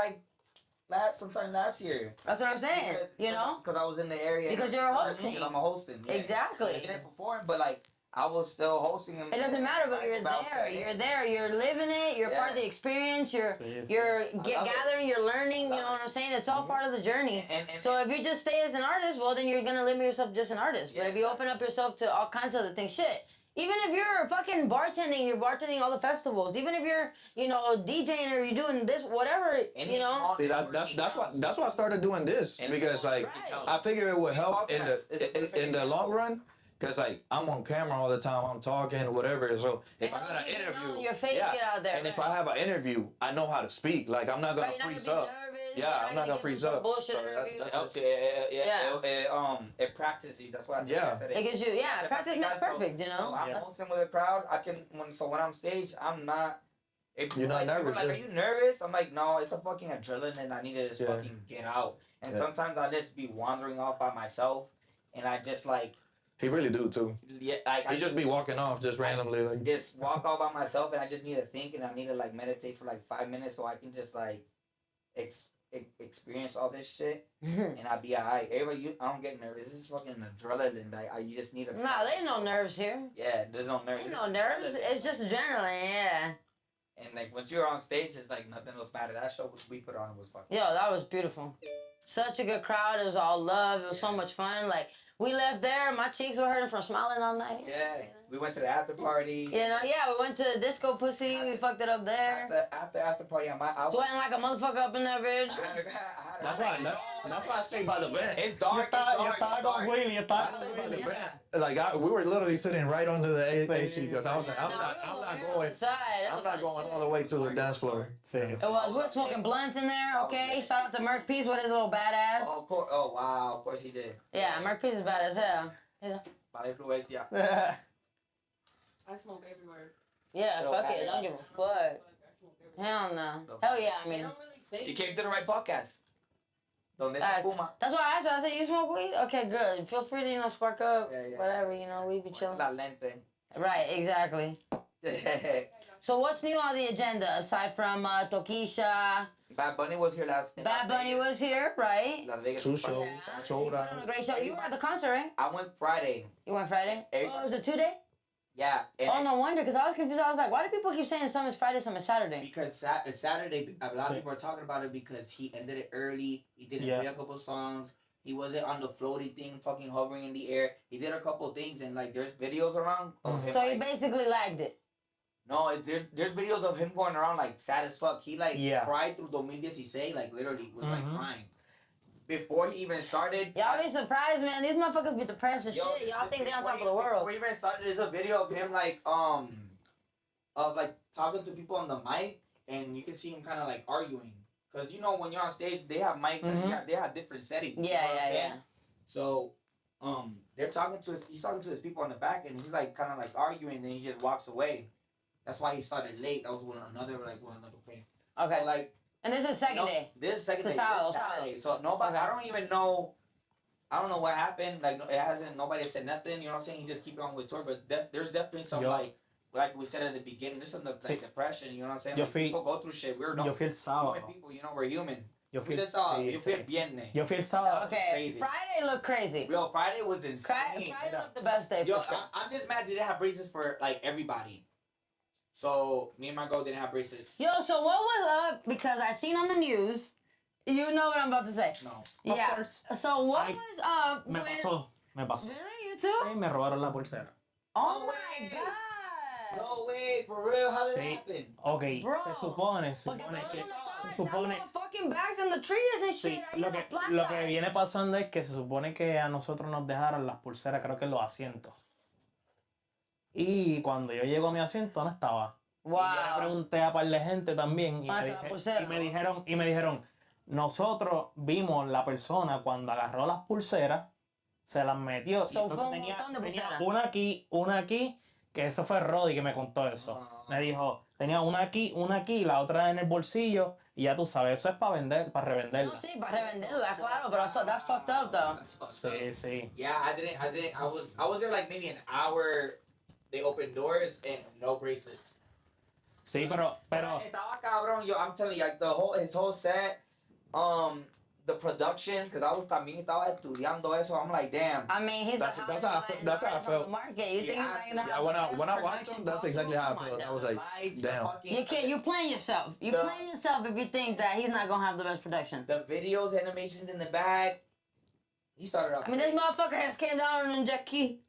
like sometime last year. That's what I'm saying, Because I was in the area. Because you're hosting. Because I'm a hosting. Yeah. Exactly. So I didn't perform, but I was still hosting him. It doesn't matter, but you're About there. that. You're there. You're living it. You're part of Yeah. the experience. You're Sí, sí. love it. gathering. You're learning. You Love know what it. I'm saying? It's all part of the journey. And So if you just stay as an artist, well, then you're gonna limit yourself just an artist. But Yeah. if you open up yourself to all kinds of other things, shit. Even if you're fucking bartending, you're bartending all the festivals. Even if you're, DJing or you're doing this, whatever, Any small See, that's why I started doing this And because Right. I figure it would help in Podcast is a the perfect in the long run. Cause I'm on camera all the time, I'm talking, whatever. So if I got an Also, you know, interview, your face get out there, and if right. I have an interview, I know how to speak. Like I'm not gonna Right, you're not freeze gonna up. be nervous, Yeah, you're not I'm not gonna give freeze them some up. bullshit So interview. that's It practices you. That's what I said Yeah. yesterday. It gives you, That's practice the makes practice. perfect, So I'm Yeah. hosting with a crowd. When I'm stage, I'm not. You're not people are nervous, Like, yeah. are you nervous? I'm like, no, it's a fucking adrenaline, and I need to just Yeah. fucking get out. And Yeah. sometimes I just be wandering off by myself, and I just he really do too. I He just be walking off just randomly, like just walk all by myself, and I just need to think, and I need to meditate for 5 minutes so I can just experience all this shit, and I'll be alright. Everybody, I don't get nervous. This is fucking adrenaline. You just need to. Nah, there ain't no nerves here. Yeah, there's no nerves. Ain't no nerves. It's just adrenaline, yeah. And once you're on stage, it's nothing else matter. That show we put on was fucking. Yo, that was beautiful. Such a good crowd. It was all love. It was so much fun. We left there, my cheeks were hurting from smiling all night. Yeah, we went to the after party. We went to Disco Pussy. We fucked it up there. After party, I Sweating like a motherfucker up in that bitch. that's why I stay by the bed. It's dark. Yo estaba con Willy, We were literally sitting right under the AC because I was like, I'm not going. I'm not going all the way to the dance floor. Sí. It was. We were smoking blunts in there, okay? Shout out to Merc Peace with his little badass. Oh, of course. Oh, wow. Of course he did. Yeah, Merc Peace is bad as hell. Mala influencia. I smoke everywhere. Yeah, Yo, fuck it. Don't give a fuck. I smoke everywhere. Hell no. Hell yeah, I They mean. don't really say. You came to the right podcast. Donde se fuma. That's why I asked you. I said, you smoke weed? Okay, good. Feel free to, spark up. Yeah. Whatever, we be chilling. La lente. Right, exactly. So what's new on the agenda aside from Tokisha? Bad Bunny was here last. Bad Bunny was here, right? Las Vegas. Two shows, Yeah. sold Put on a out. great show. You were at the concert, right? I went Friday. You went Friday? Hey. Oh, was it 2 day? Yeah. And Oh, no wonder, because I was confused. I was like, why do people keep saying some is Friday, some is Saturday? Because Saturday, a lot of people are talking about it because he ended it early. He didn't play a couple songs. He wasn't on the floaty thing, fucking hovering in the air. He did a couple things, and like there's videos around of him. So he like, basically lagged it. no, there's videos of him going around like sad as fuck. He like Yeah. cried through 2016, like literally was like crying. Before he even started, Y'all be surprised, man. These motherfuckers be depressed and shit. Y'all think they on top of the world. Before he even started, there's a video of him like of like talking to people on the mic, and you can see him kind of like arguing. Cause when you're on stage, they have mics and they have different settings. You know what I'm saying? So, he's talking to his people on the back, and he's like kind of like arguing, and then he just walks away. That's why he started late. That was one another thing. Okay. So like, And this is second day. this is second day. It's Saturday, This Saturday. So nobody, Okay. I don't even know. I don't know what happened. Like nobody said nothing. You know what I'm saying? He just keep on with tour, but there's definitely some like we said at the beginning, there's some like depression. You know what I'm saying? Like, people go through shit. We're not Yo fui el sábado. human people. We're human. Yo fui, Yo fui el viernes. Yo fui el sábado. Okay. Crazy. Friday looked crazy. Yo, Friday was insane. Friday looked the best day Yo, for sure. I'm just mad they didn't have bracelets for like everybody. So me and my girl didn't have bracelets. Yo, so what was up? Because I seen on the news. You know what I'm about to say. No. Yeah. Of course. So what was up Me with... pasó. Really? You too? Y me robaron la pulsera. Oh No my way. God. No way, for real? How did Sí. it happen? Ok, Bro. se supone Porque que... todo el mundo estaba se supone- echando fucking bags in the trees and Sí, shit. ahí lo en que, la planta. lo que viene pasando es que se supone que a nosotros nos dejaron las pulseras, creo que en los asientos. Y cuando yo llego a mi asiento no estaba. Y yo le Wow. pregunté a par de gente también y, Ah, me, está la pulsera. y me dijeron, nosotros vimos la persona cuando agarró las pulseras, se las metió So, y entonces fue un tenía montón de pulseras. una aquí, que eso fue Roddy que me contó eso. Me dijo, tenía una aquí, la otra en el bolsillo y ya tú sabes, eso es para vender, para revenderla. No, sí, para revenderla, claro, pero that's fucked up, though. That's fucked Sí, up. sí. Yeah, I was there like maybe an hour. They opened doors and no bracelets. Sí, pero Estaba cabrón, yo, I'm telling you, like his whole set, the production, because también estaba estudiando eso. I'm like, damn. I mean, he's That's a how I high that's how I on the felt. market. You think he's Yeah, not gonna Yeah, have when the I best watched production him, that's exactly how I possible? felt. Come I was on, like, Lights, the damn. fucking- you can't. You're playing yourself. You're The- playing yourself if you think that he's not gonna have the best production. The videos, animations in the back. He started off. I mean, this motherfucker has came down on jet key.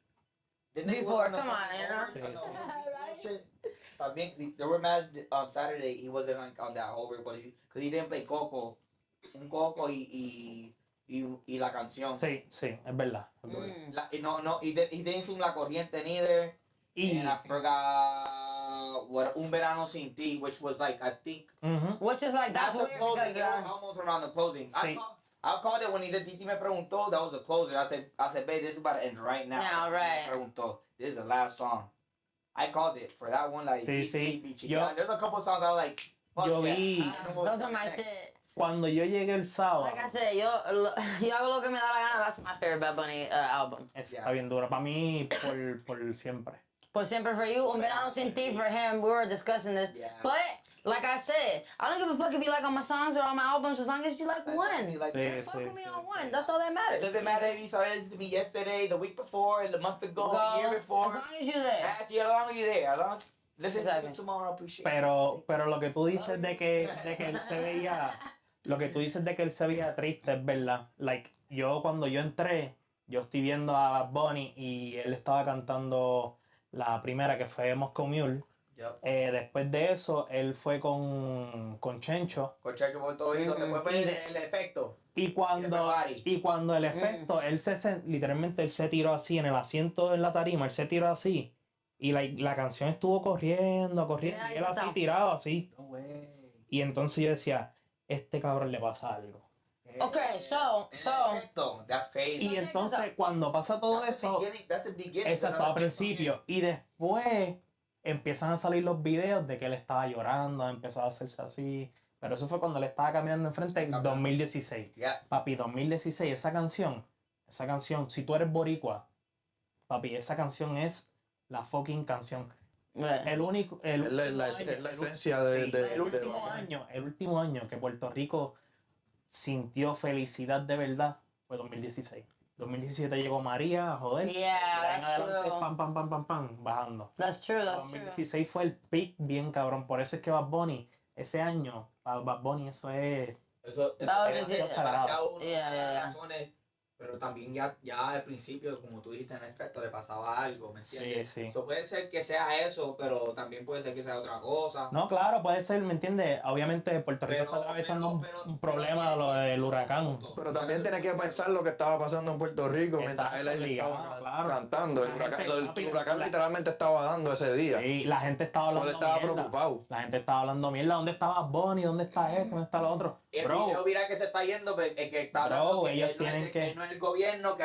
The nigga was before, on the come on, fucking you know? over- on the overbeat shit. They were mad on Saturday. He wasn't like on that over, but because he didn't play Coco, un Coco y la canción. sí, sí, es verdad. Es verdad. He didn't sing La Corriente neither. Y, And I forgot what Un Verano Sin Ti, which was like I think ujú. Which is like that's not the weird closing. because It was almost around the closing. Sí. I called it when Titi me preguntó. That was the closer. I said, babe, this is about to end right now. Yeah, Me right. preguntó, this is the last song. I called it for that one. Like, Sí, Be sí. Sleepy, Yo- Chiquita. There's a couple songs I was like, fuck Yo yeah. vi- I don't know what's those are my next. shit. Cuando yo llegué el sábado, Like I said, yo hago lo que me da la gana. That's my favorite Bad Bunny album. está bien dura. Para mí, por siempre. Por siempre for you, Un Verano Sin Ti for him. We were discussing this, Yeah. but like I said, I don't give a fuck if you like on my songs or on my albums as long as you like That's one. actually like, Sí, Just fuck with me sí, on sí. one. That's all that it matters. doesn't matter if you started listening to me yesterday, the week before, the month ago, Go, the year before. as long as you're there. Last year, as long as you're there. As long as listen to Exactly. me tomorrow, I appreciate it. Pero lo que tú dices de que él se veía, lo que tú dices de que él se veía triste es verdad. Like, yo cuando yo entré, yo estoy viendo a Bad Bunny y él estaba cantando la primera que fue Moscow Mule. Yep. Después de eso, él fue con Chencho. Con Chacho por todo oído, después fue el efecto. Y cuando el efecto, literalmente él se tiró así en el asiento en la tarima, él se tiró así. Y la canción estuvo corriendo, Yeah, y él así está. tirado así. No way. Y entonces yo decía, este cabrón le pasa algo. Okay, so Efecto, that's crazy. Y entonces cuando pasa todo That's the eso, beginning, that's the beginning. eso estaba al principio. Y después empiezan a salir los videos de que él estaba llorando, empezó a hacerse así. Pero eso fue cuando él estaba caminando enfrente en 2016. Yeah. Papi, 2016, esa canción, si tú eres boricua, papi, esa canción es la fucking canción. El único, Es la esencia de el último año que Puerto Rico sintió felicidad de verdad fue 2016. 2017 llegó María a joder. Yeah, y de ahí en that's adelante, true. pam, bajando. That's true, that's true. 2016 fue el peak bien cabrón. Por eso es que Bad Bunny, ese año, para Bad Bunny eso es... Eso That was es just it. demasiado una Yeah, de las yeah. razones, pero también ya al principio, como tú dijiste, en efecto, le pasaba algo, ¿me entiendes? Sí. So, puede ser que sea eso, pero también puede ser que sea otra cosa. No, claro, puede ser, ¿me entiendes? Obviamente Puerto Rico Pero- está atravesando pero- un problema, lo del huracán. Pero también tienes que pensar lo que estaba pasando en Puerto Rico mientras Exacto, él ligado, estaba claro. cantando. El La gente, huracán, papi, el huracán la- literalmente estaba dando ese día. Y la gente estaba Él hablando estaba mierda. preocupado. La gente estaba hablando mierda. ¿Dónde estaba Bonnie? ¿Dónde está esto? ¿Dónde está lo otro? El Bro, video viral que se está yendo, pues, el que está Bro, hablando que ellos él no es tienen que- él no es el gobierno, que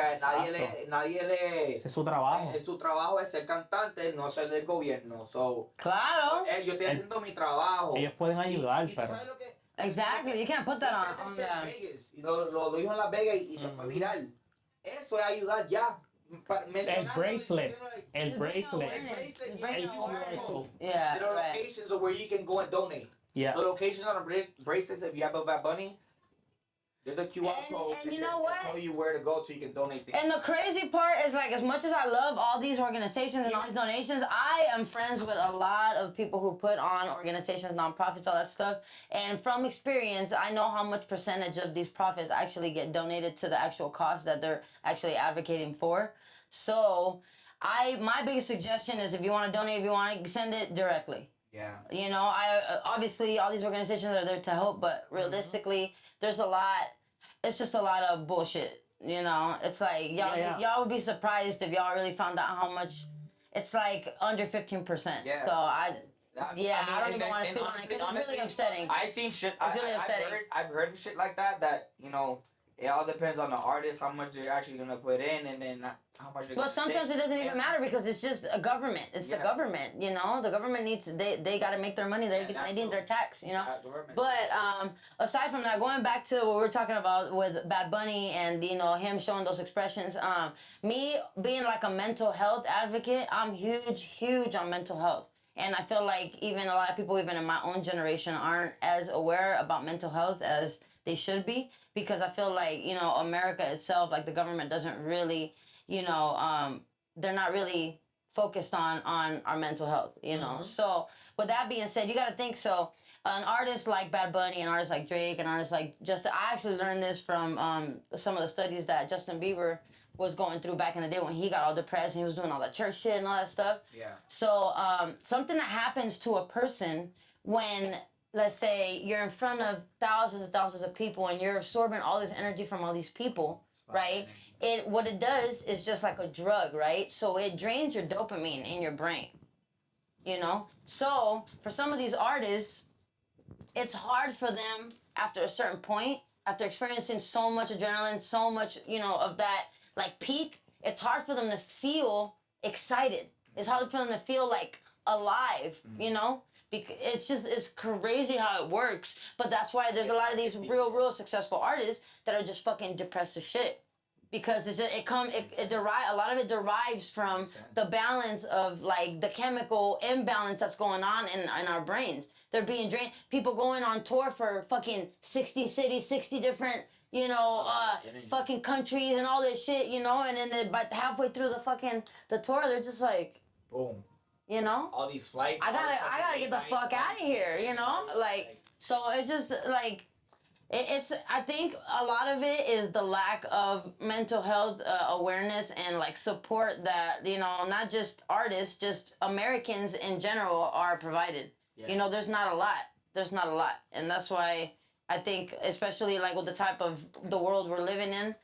nadie le ese es su trabajo. su trabajo es ser cantante, no ser del gobierno. So, Claro. yo estoy haciendo mi trabajo. Ellos pueden ayudar, y tú pero... sabes lo que- Exactly. You can't put that on Dice that. Vegas, y lo dijo en Las Vegas y se fue viral. Eso es ayudar ya. El bracelet. El It's bringing bracelet. awareness. It's Yeah, bringing QR awareness. code. Yeah, There are right. locations of where you can go and donate. Yeah. The locations on the bracelets, if you have a Bad Bunny, there's a QR And- code and you that know what? tell you where to go so you can donate things. And the crazy part is, like, as much as I love all these organizations and all these donations, I am friends with a lot of people who put on organizations, nonprofits, all that stuff. And from experience, I know how much percentage of these profits actually get donated to the actual cause that they're actually advocating for. So, my biggest suggestion is if you want to donate, if you want to send it directly. Yeah. You know, obviously all these organizations are there to help, but realistically, there's a lot. It's just a lot of bullshit. You know, it's like y'all would be surprised if y'all really found out how much. It's like under 15%. Yeah. So I don't and even want to speak on it because it's really upsetting. I seen shit. It's really upsetting. I've heard of shit like that. You know, it all depends on the artist, how much they're actually gonna put in, and then how much. They're But gonna sometimes take. it doesn't even matter because it's just a government. It's the Yeah. government, you know. The government needs they got to make their money. They need their tax, you know. Government. But aside from that, going back to what we were talking about with Bad Bunny and him showing those expressions, me being like a mental health advocate, I'm huge on mental health. And I feel like even a lot of people, even in my own generation, aren't as aware about mental health as they should be, because I feel like, America itself, like the government doesn't really, they're not really focused on our mental health, So with that being said, you got to think, so an artist like Bad Bunny, an artist like Drake, an artist like Justin, I actually learned this from some of the studies that Justin Bieber was going through back in the day when he got all depressed and he was doing all that church shit and all that stuff. Yeah. So something that happens to a person when, let's say, you're in front of thousands and thousands of people and you're absorbing all this energy from all these people, right? What it does is just like a drug, right? So it drains your dopamine in your brain, So for some of these artists, it's hard for them after a certain point, after experiencing so much adrenaline, so much, of that like peak, it's hard for them to feel excited. It's hard for them to feel like alive, Because it's crazy how it works. But that's why there's a lot of these real successful artists that are just fucking depressed as shit. Because a lot of it derives from the balance of like the chemical imbalance that's going on in our brains. They're being drained. People going on tour for fucking 60 cities, 60 different, fucking countries and all this shit, and then but halfway through the tour, they're just like, boom. All these flights. I gotta get the fuck out of here, Like, so it's just like, I think a lot of it is the lack of mental health awareness and like support that, not just artists, just Americans in general are provided. Yeah. There's not a lot. And that's why I think, especially like with the type of the world we're living in,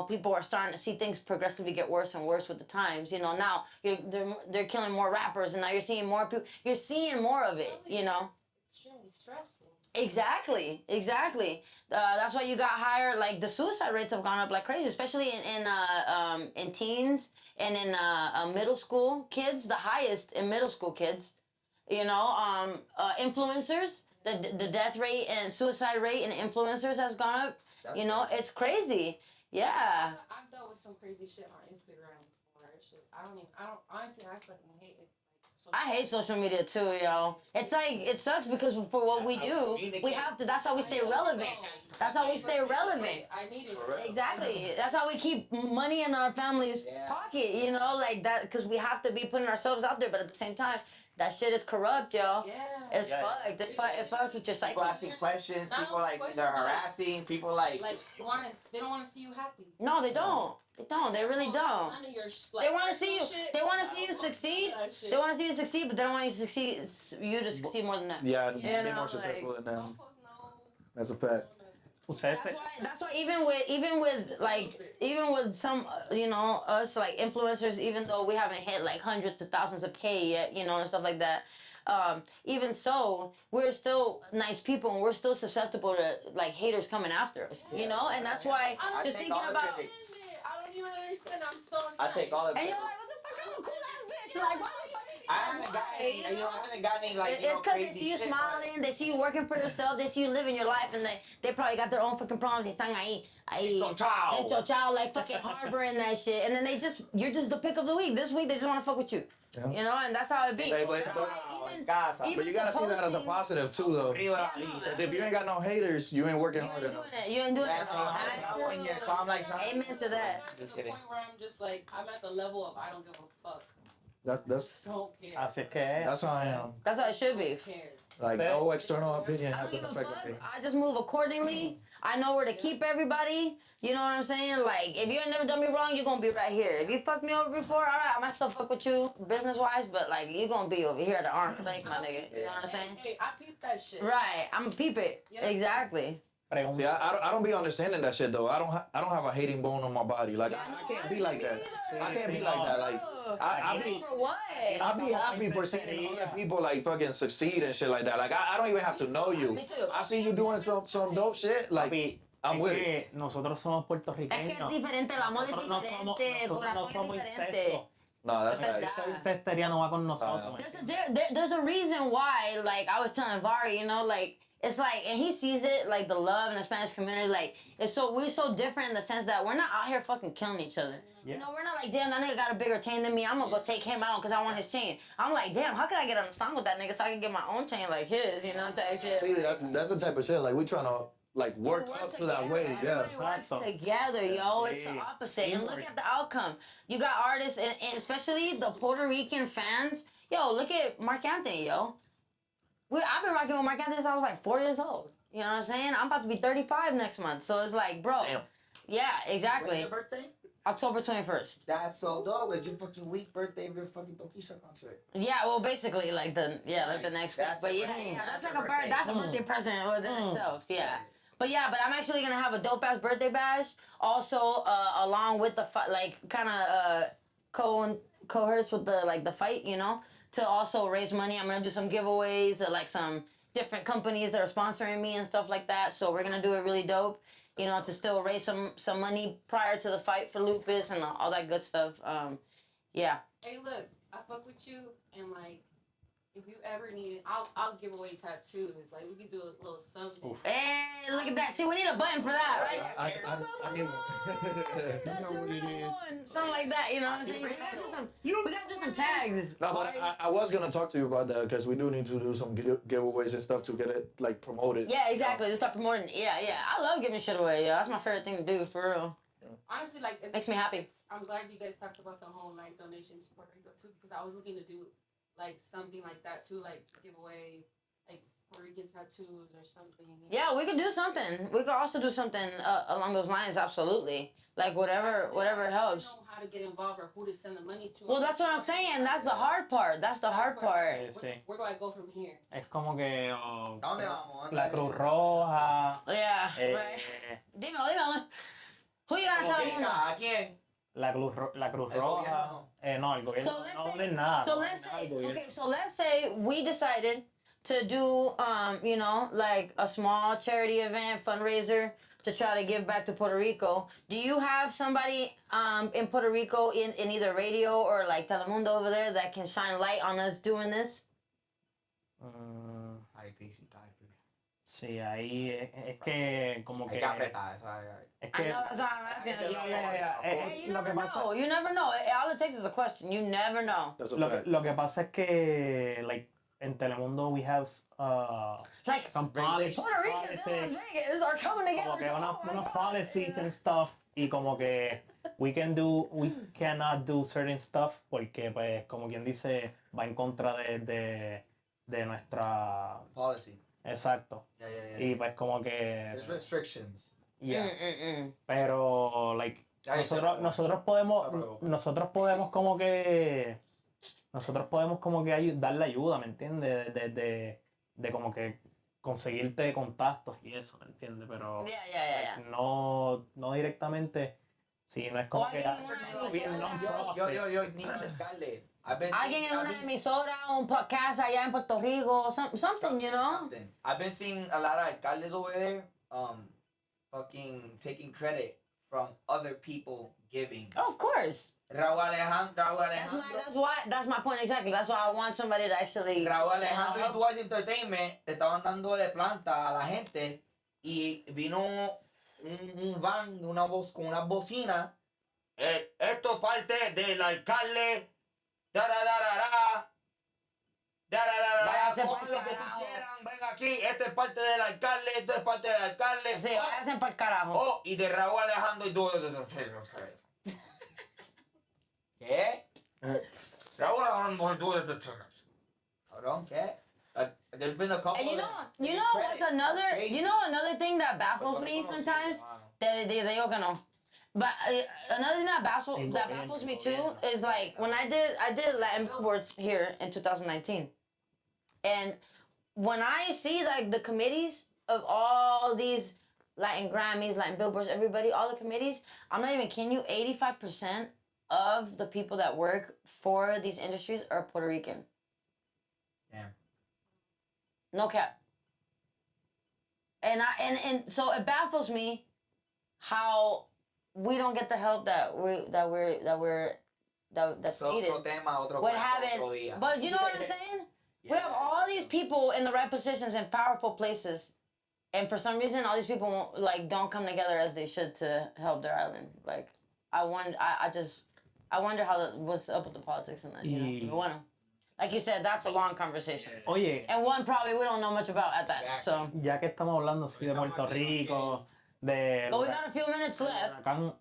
people are starting to see things progressively get worse and worse with the times. Now they're killing more rappers, and now you're seeing more people. You're seeing more of it. Extremely stressful. Exactly. That's why you got higher. Like the suicide rates have gone up like crazy, especially in teens and in middle school kids. The highest in middle school kids. You know, influencers. The death rate and suicide rate in influencers has gone up. That's You know, crazy. it's crazy. Yeah. I've dealt with some crazy shit on Instagram before. Shit, I don't honestly, I fucking hate it. I hate social media too, yo. It's like it sucks because for what we That's how do, we communicate. we have to. That's how we stay relevant. That's how we stay relevant. I need it. For real. Exactly. That's how we keep money in our family's Yeah. pocket. You know, like that because we have to be putting ourselves out there. But at the same time, that shit is corrupt, yo. Yeah. It's Yeah. fucked. It fucks with your psyche. People asking questions. Not People only like questions, they're but, like- harassing. People like. They don't want to see you happy. No, they don't. They don't. They really don't. None of your They want to see you. personal shit. They want to see you succeed. That shit. They want to see you succeed, but they don't want you to succeed. You to succeed more than that. Yeah, Yeah, be no, more like- successful than them. Don't post no. That's a fact. Ustedes se- That's why even with some you know us like influencers, even though we haven't hit like hundreds of thousands of K yet, you know, and stuff like that. Even so, we're still nice people and we're still susceptible to like haters coming after us, you know, and that's why I just take thinking all the about. critics. I don't even understand. I'm so I take all the And you're critics. like, what the fuck? I'm a cool ass bitch. Like, why the fuck? I haven't got any. You know, I haven't got any like. It's because they crazy see you shit, smiling, they see you working for yourself, they see you living your life, and they probably got their own fucking problems. They están ahí, enchochao, like fucking harboring that shit, and then you're just the pick of the week. This week they just want to fuck with you, Yeah. you know, and that's how it be. Hey, but- That's why Casa. even But you gotta see that as a posting- positive too, though. Because if you ain't got no haters, you ain't working You hard ain't enough. doing it. You ain't doing That's it. all. That's That's true. all. Yeah, so I'm like trying- Amen to that. To Just the kidding. point where I'm just like, I'm at the level of I don't give a fuck. That's Don't care. Así es que es. that's how I am. That's how it should be. Don't care. Like no external opinion I has don't an give a effect fuck. on me. I just move accordingly. I know where to keep everybody. You know what I'm saying? Like, if you ain't never done me wrong, you're gonna be right here. If you fucked me over before, alright, I might still fuck with you business wise, but like, you're gonna be over here at the arm's length, my nigga. You know what I'm saying? Hey, I peeped that shit. Right. I'm gonna peep it. Yeah. Exactly. Pregunta. See, I don't be understanding that shit though. I don't have a hating bone on my body. Like Yeah, I no, can't be like that. honestly, I can't be me like that. neither. Like I be For what? I be happy for seeing other people like fucking succeed and shit like that. Like I don't even have to know you. Me too. I see you doing some dope shit. Like Papi, I'm es with que nosotros somos Es que es puertorriqueños. diferente, el amor es Nosotros no somos, diferente, nosotros no corazón somos es diferente. insectos. no, that's Verdad. right. Esa insectería no va con nosotros. There's a reason why, like I was telling Vari, you know, like it's like, and he sees it, like the love in the Spanish community, like we're so different in the sense that we're not out here fucking killing each other. You Yeah. know, we're not like, damn, that nigga got a bigger chain than me. I'm gonna go take him out because I want his chain. I'm like, damn, how could I get on the song with that nigga so I can get my own chain like his? You know, type shit. See, that's the type of shit. Like we trying to like work up to that way. Yeah. Everybody works Exacto. together, yo. It's the Sí. opposite. And look Teamwork. at the outcome. You got artists, and especially the Puerto Rican fans. Yo, look at Mark Anthony, yo. I've been rocking with Mark Anthony since I was like 4 years old. You know what I'm saying? I'm about to be 35 next month. So it's like, bro. Damn. Yeah, When's exactly. your birthday? October 21st. That's so dope. It's your fucking week birthday of your fucking Tokisha concert. Yeah, well, basically, like the next week. That's But a yeah, birthday. that's That's like a a birthday. birthday. That's a birthday present within itself. Yeah. But yeah, but I'm actually gonna have a dope ass birthday bash. Also, along with the fight, like kind of coerce with the fight, you know, to also raise money. I'm gonna do some giveaways, like some different companies that are sponsoring me and stuff like that. So we're gonna do it really dope, you know, to still raise some money prior to the fight for lupus and all that good stuff. Yeah. Hey, look, I fuck with you, and like, if you ever need it, I'll give away tattoos. Like, we could do a little something. Oof. Hey, look at that. See, we need a button for that, right? I need one. Something like that, you know what I'm saying? We gotta do some tags. No, but I was gonna talk to you about that because we do need to do some giveaways and stuff to get it like promoted. Yeah, exactly. Just start promoting it. Yeah. I love giving shit away. Yeah, that's my favorite thing to do, for real. Honestly, like, Makes me happy. I'm glad you guys talked about the whole like donations to Puerto Rico too, because I was looking to do like something like that too, like give away like Puerto Rican tattoos or something. You know? Yeah, we could do something. We could also do something along those lines. Absolutely. Like whatever I helps. don't know how to get involved or who to send the money to. Well, that's what I'm saying. That's the hard part. That's the hard part. Sí, sí. Where do I go from here? Es como que ¿Dónde vamos? la Cruz Roja, Yeah. eh, Right. Dímelo. Who you gotta tell Okay, me? ¿a quién? la Cruz El Roja. gobierno No, el gobierno So let's no say, de nada. so no let's de nada say, el gobierno. okay, so let's say we decided to do, you know, like a small charity event fundraiser to try to give back to Puerto Rico. Do you have somebody in Puerto Rico in either radio or like Telemundo over there that can shine light on us doing this? Sí, ahí es que como Hay que... que apretar, ¿sabes? Es I que... know that's what I'm asking. Hey, you Lo que never pasa... know. You never know. All it takes is a question. You never know. That's a Lo fact. que pasa es que, like, en Telemundo we have Like some policies, Puerto Ricans in Las Vegas are coming como que together. unos policies and stuff, y como que we cannot do certain stuff porque, pues, como quien dice, va en contra de nuestra... Policy. Exacto. Yeah. Y pues como que... There's restrictions. Yeah. Mm-mm-mm. Pero, like, Ahí se nosotros podemos como que... Nosotros podemos como que darle ayuda, ¿me entiendes? De como que conseguirte contactos y eso, ¿me entiendes? Pero Yeah. no directamente, si no es como que... Yo ni alcalde. Alguien en una emisora, un podcast allá en Puerto Rico, something, you know? Something. I've been seeing a lot of alcaldes over there, fucking taking credit from other people giving. Oh, of course. Raúl Alejandro. That's my point exactly. That's why I want somebody to actually. Raúl Alejandro y Duarte Entertainment estaban dándole planta a la gente y vino un van de una voz con una bocina. Esto es parte del alcalde. Váyanse Cojan pa'l lo que carajo. quieran, ven aquí, esto es parte del alcalde, esto es parte del alcalde. Sí, váyanse para el carajo. Oh, y de Raúl Alejandro y ¿Qué? Raúl Alejandro y Cabrón, ¿qué? There's been a couple. And you know what's another thing that baffles me sometimes? Te digo que no. But another thing that baffles me too is like when I did Latin billboards here in 2019, and when I see like the committees of all these Latin Grammys, Latin billboards, everybody, all the committees, I'm not even kidding you, 85% of the people that work for these industries are Puerto Rican. Damn. No cap. And so it baffles me how we don't get the help that's needed. Otro tema, otro What cuento, happened? otro día. But you know what I'm saying? We have all these people in the right positions and powerful places, and for some reason, all these people like don't come together as they should to help their island. Like, I wonder how what's up with the politics and that. You know, like you said, that's a long conversation, Oye, and one probably we don't know much about at that. So, ya que estamos hablando así de Puerto Rico, de... but we got a few minutes left. Huracán...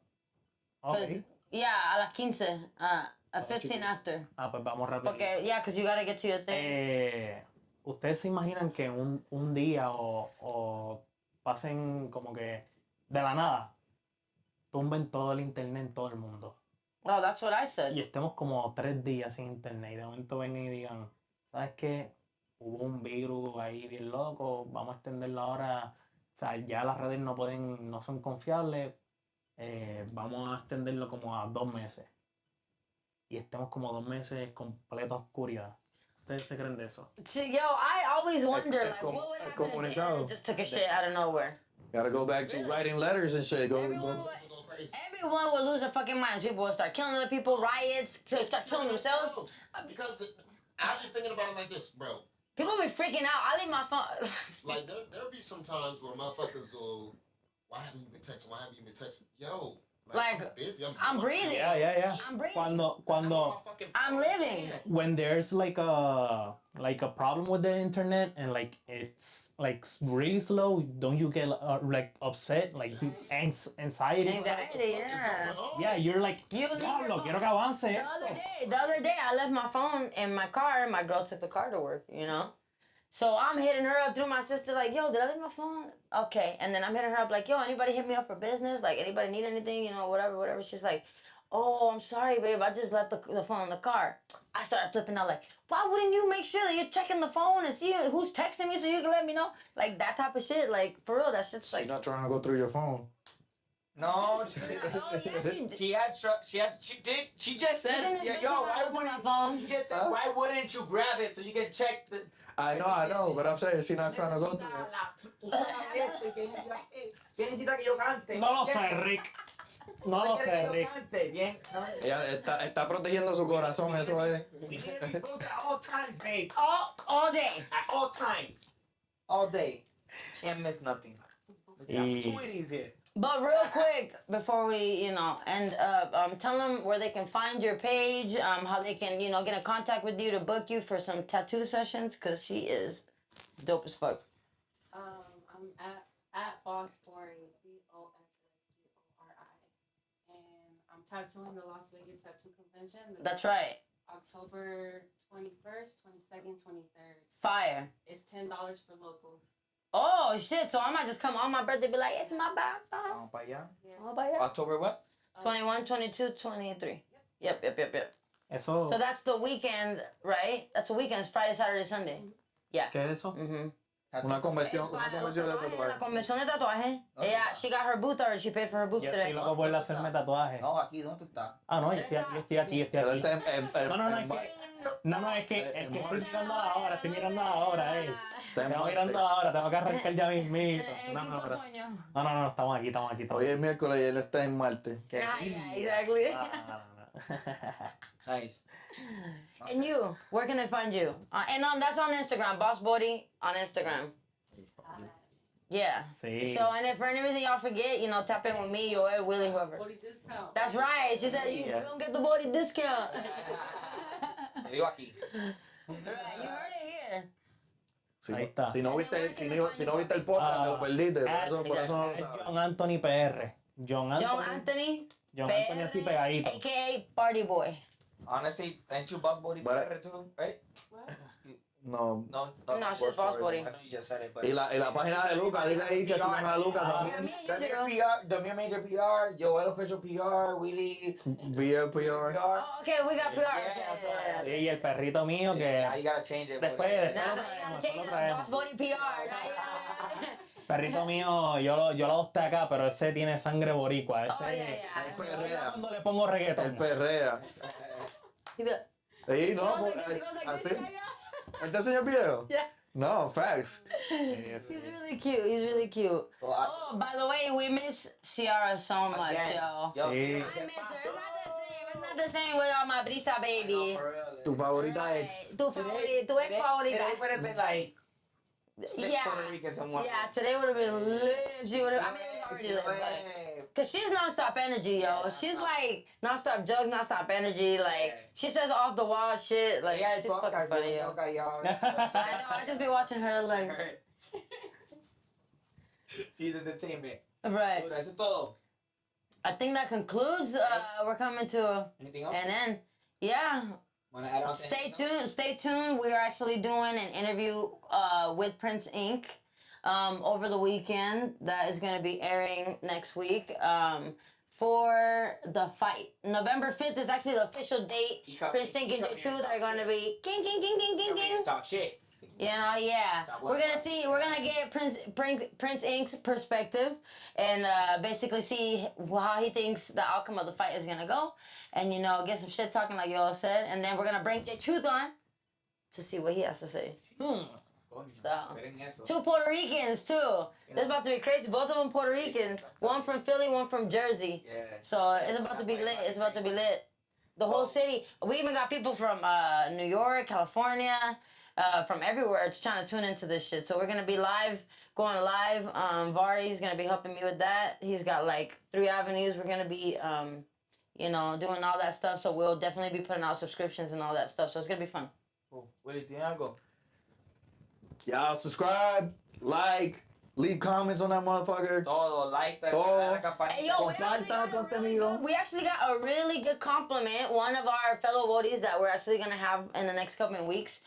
'Cause, Okay. yeah, a las 15, at 15 after. Ah, pues vamos rápido. Okay, yeah, because you gotta get to your thing. ¿Ustedes se imaginan que un día o pasen como que de la nada tumben todo el internet en todo el mundo? Oh, that's what I said. Y estemos como 3 días sin internet y de momento vengan y digan, ¿sabes qué? Hubo un virus ahí bien loco, vamos a extenderlo ahora, o sea, ya las redes no son confiables, vamos a extenderlo como a 2 meses. Y estemos como 2 meses completa oscuridad. ¿Ustedes se creen de eso? See, yo, I always wonder, like, what would happen if the comunicado. internet just took a shit out of nowhere? Gotta go back to writing letters and shit. Everyone Go. would lose their fucking minds. People would start killing other people, riots, start killing themselves. Because I've been thinking about it like this, bro. People be freaking out. I leave my phone. Like there'll be some times where motherfuckers will, why haven't you been texting? Why haven't you been texting? Yo, Like, I'm busy. I'm breathing. Yeah. I'm breathing. Cuando I'm living. when there's like a problem with the internet and like it's like really slow, don't you get like upset, like anxiety? Anxiety, yeah. Yeah, you're like, You leave your diablo, phone. quiero que avance. The other day, I left my phone in my car. My girl took the car to work, you know? So I'm hitting her up through my sister, like, yo, did I leave my phone? Okay. And then I'm hitting her up, like, yo, anybody hit me up for business? Like, anybody need anything? You know, whatever. She's like, oh, I'm sorry, babe. I just left the phone in the car. I started flipping out, like, why wouldn't you make sure that you're checking the phone and see who's texting me so you can let me know? Like, that type of shit. Like, for real, that shit's like... You're not trying to go through your phone. No, Yeah, she just said, She didn't yo, why open my wouldn't phone. she just said, why wouldn't you grab it so you can check the I know, but I'm saying she's not trying to go through it. Tú sabes esto y que ¿quién necesita que yo cante? No lo sé, Rick. No lo sé, ¿Quién quiere que yo Rick. cante? Bien. Ella está protegiendo su corazón, eso es. We need to be booked at all times, babe. All day. At all times. All day. Can't miss nothing. There's opportunities here. But real quick, before we, end up, tell them where they can find your page, how they can, get in contact with you to book you for some tattoo sessions, because she is dope as fuck. I'm at Boss Bori, BOSSBORI, and I'm tattooing the Las Vegas Tattoo Convention. That's right. October 21st, 22nd, 23rd. Fire. It's $10 for locals. Oh, shit. So I might just come on my birthday and be like, it's my birthday. Vamos para allá. Oh, vaya. October what? 21, 22, 23. Yep. Eso. So that's the weekend, right? That's the weekend. It's Friday, Saturday, Sunday. Yeah. ¿Qué es eso? Mm-hmm. Una convención de La tatuaje. convención de tatuaje. Ella, she got her booth already. She paid for her booth Yo today. estoy loco por hacerme tatuaje. No, aquí, ¿dónde tú estás? Ah, no, yo estoy aquí. Pero él está No, es que estoy mirando ahora, estoy mirando ahora, está en Estamos Marte. mirando ahora, tengo que arrancar ya mismito. No, quinto sueño. no, estamos aquí. Hoy es miércoles y él está en Marte. Yeah, exactly. No. Nice. And you, where can they find you? And that's on Instagram, Boss Bori on Instagram. Yeah. Sí. So, and if for any reason y'all forget, tap in with me, Joel, Willie, whoever. Bori discount. That's right. She said you don't get the body discount. Te digo aquí. Right, you heard it here. Ahí está. Si no viste el podcast, te lo perdiste. Por eso no lo sabes. John Anthony PR. John Anthony, John Anthony así pegadito. a.k.a. Party Boy. Honestly, ain't you Boss Bori But- PR too, right? No. No, No, she's Boss Bori. I know you just said it, but... Y la página de Lucas, dice ahí que sigan a Lucas Yeah, también. me and you Damir do. PR, Damir Major PR, Joel Official PR, Willie VLPR. PR. Oh, okay, we got PR. Yeah, Sí, y el perrito mío que Now you gotta change it. después Now lo you gotta traemos, change lo it to traemos. Boss Bori PR. Now Perrito mío, yo lo adopté acá, pero ese tiene sangre boricua. Ese, Oh, yeah. Él perrea. cuando le pongo reggaetón. Él perrea. He be like, Sí, no, he goes like así. this, yeah. ¿Él te enseñó el video? Yeah. No, facts. He's really cute. So I, Oh, by the way, we miss Ciara so much, again, yo. yo, Sí. I miss her. It's not the same with my brisa baby. for real. Tu favorita ex. Tu favorita, tu ex favorita. Today would have been like 6 Yeah. Puerto Ricans and one. Yeah, today would have been lit. She would have. I mean, it was already lit, but. Cause she's nonstop energy, yo. She's like nonstop jugs, nonstop energy. Like she says off the wall shit. Like Yeah, she's fucking funny, yo. I know. I just be watching her like. She's entertainment. Right. Dude, eso es todo. I think that concludes. We're coming to Anything else? an end. Yeah. Wanna add on? Stay tuned. Stay tuned. We are actually doing an interview with Prince Inc. Over the weekend. That is going to be airing next week. For the fight. November 5th is actually the official date. Prince Inc. and the Truth are going to be king. Talk shit. Yeah. We're gonna get Prince Inc.'s perspective and basically see how he thinks the outcome of the fight is gonna go, and get some shit talking like y'all said, and then we're gonna bring J Truth on to see what he has to say. So, two Puerto Ricans too. It's about to be crazy. Both of them Puerto Ricans. One from Philly, one from Jersey. Yeah. So it's about to be lit. The whole city. We even got people from New York, California. From everywhere, it's trying to tune into this shit. So we're gonna be going live. Vari's gonna be helping me with that. He's got like 3 avenues. We're gonna be, doing all that stuff. So we'll definitely be putting out subscriptions and all that stuff. So it's gonna be fun. Willie, ¿tiene algo? Y'all subscribe, like, leave comments on that motherfucker. Todo, like, Todo. la campanita. Hey, yo, we actually got a really good compliment. One of our fellow Bodis that we're actually gonna have in the next couple of weeks.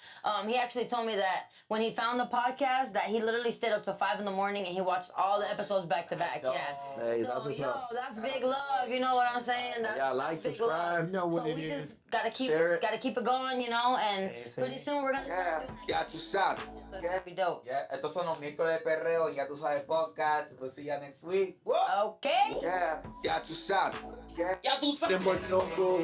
He actually told me that when he found the podcast, that he literally stayed up till 5 a.m. and he watched all the episodes back to back. Yeah. Hey, So, that's what's up. that's big love. You know what I'm saying? That's Yeah, like, big subscribe. love. You know what So it we is. just gotta keep Share it. it going, and Sí, sí. pretty soon we're gonna. Yeah. Ya tú sabes. So it's gonna be dope. Yeah, estos son los miércoles de perreo. Ya tú sabes podcast. We'll see you next week. Whoa. Okay. Yeah. Ya tú sabes. Ya tú sabes. Them boy loco.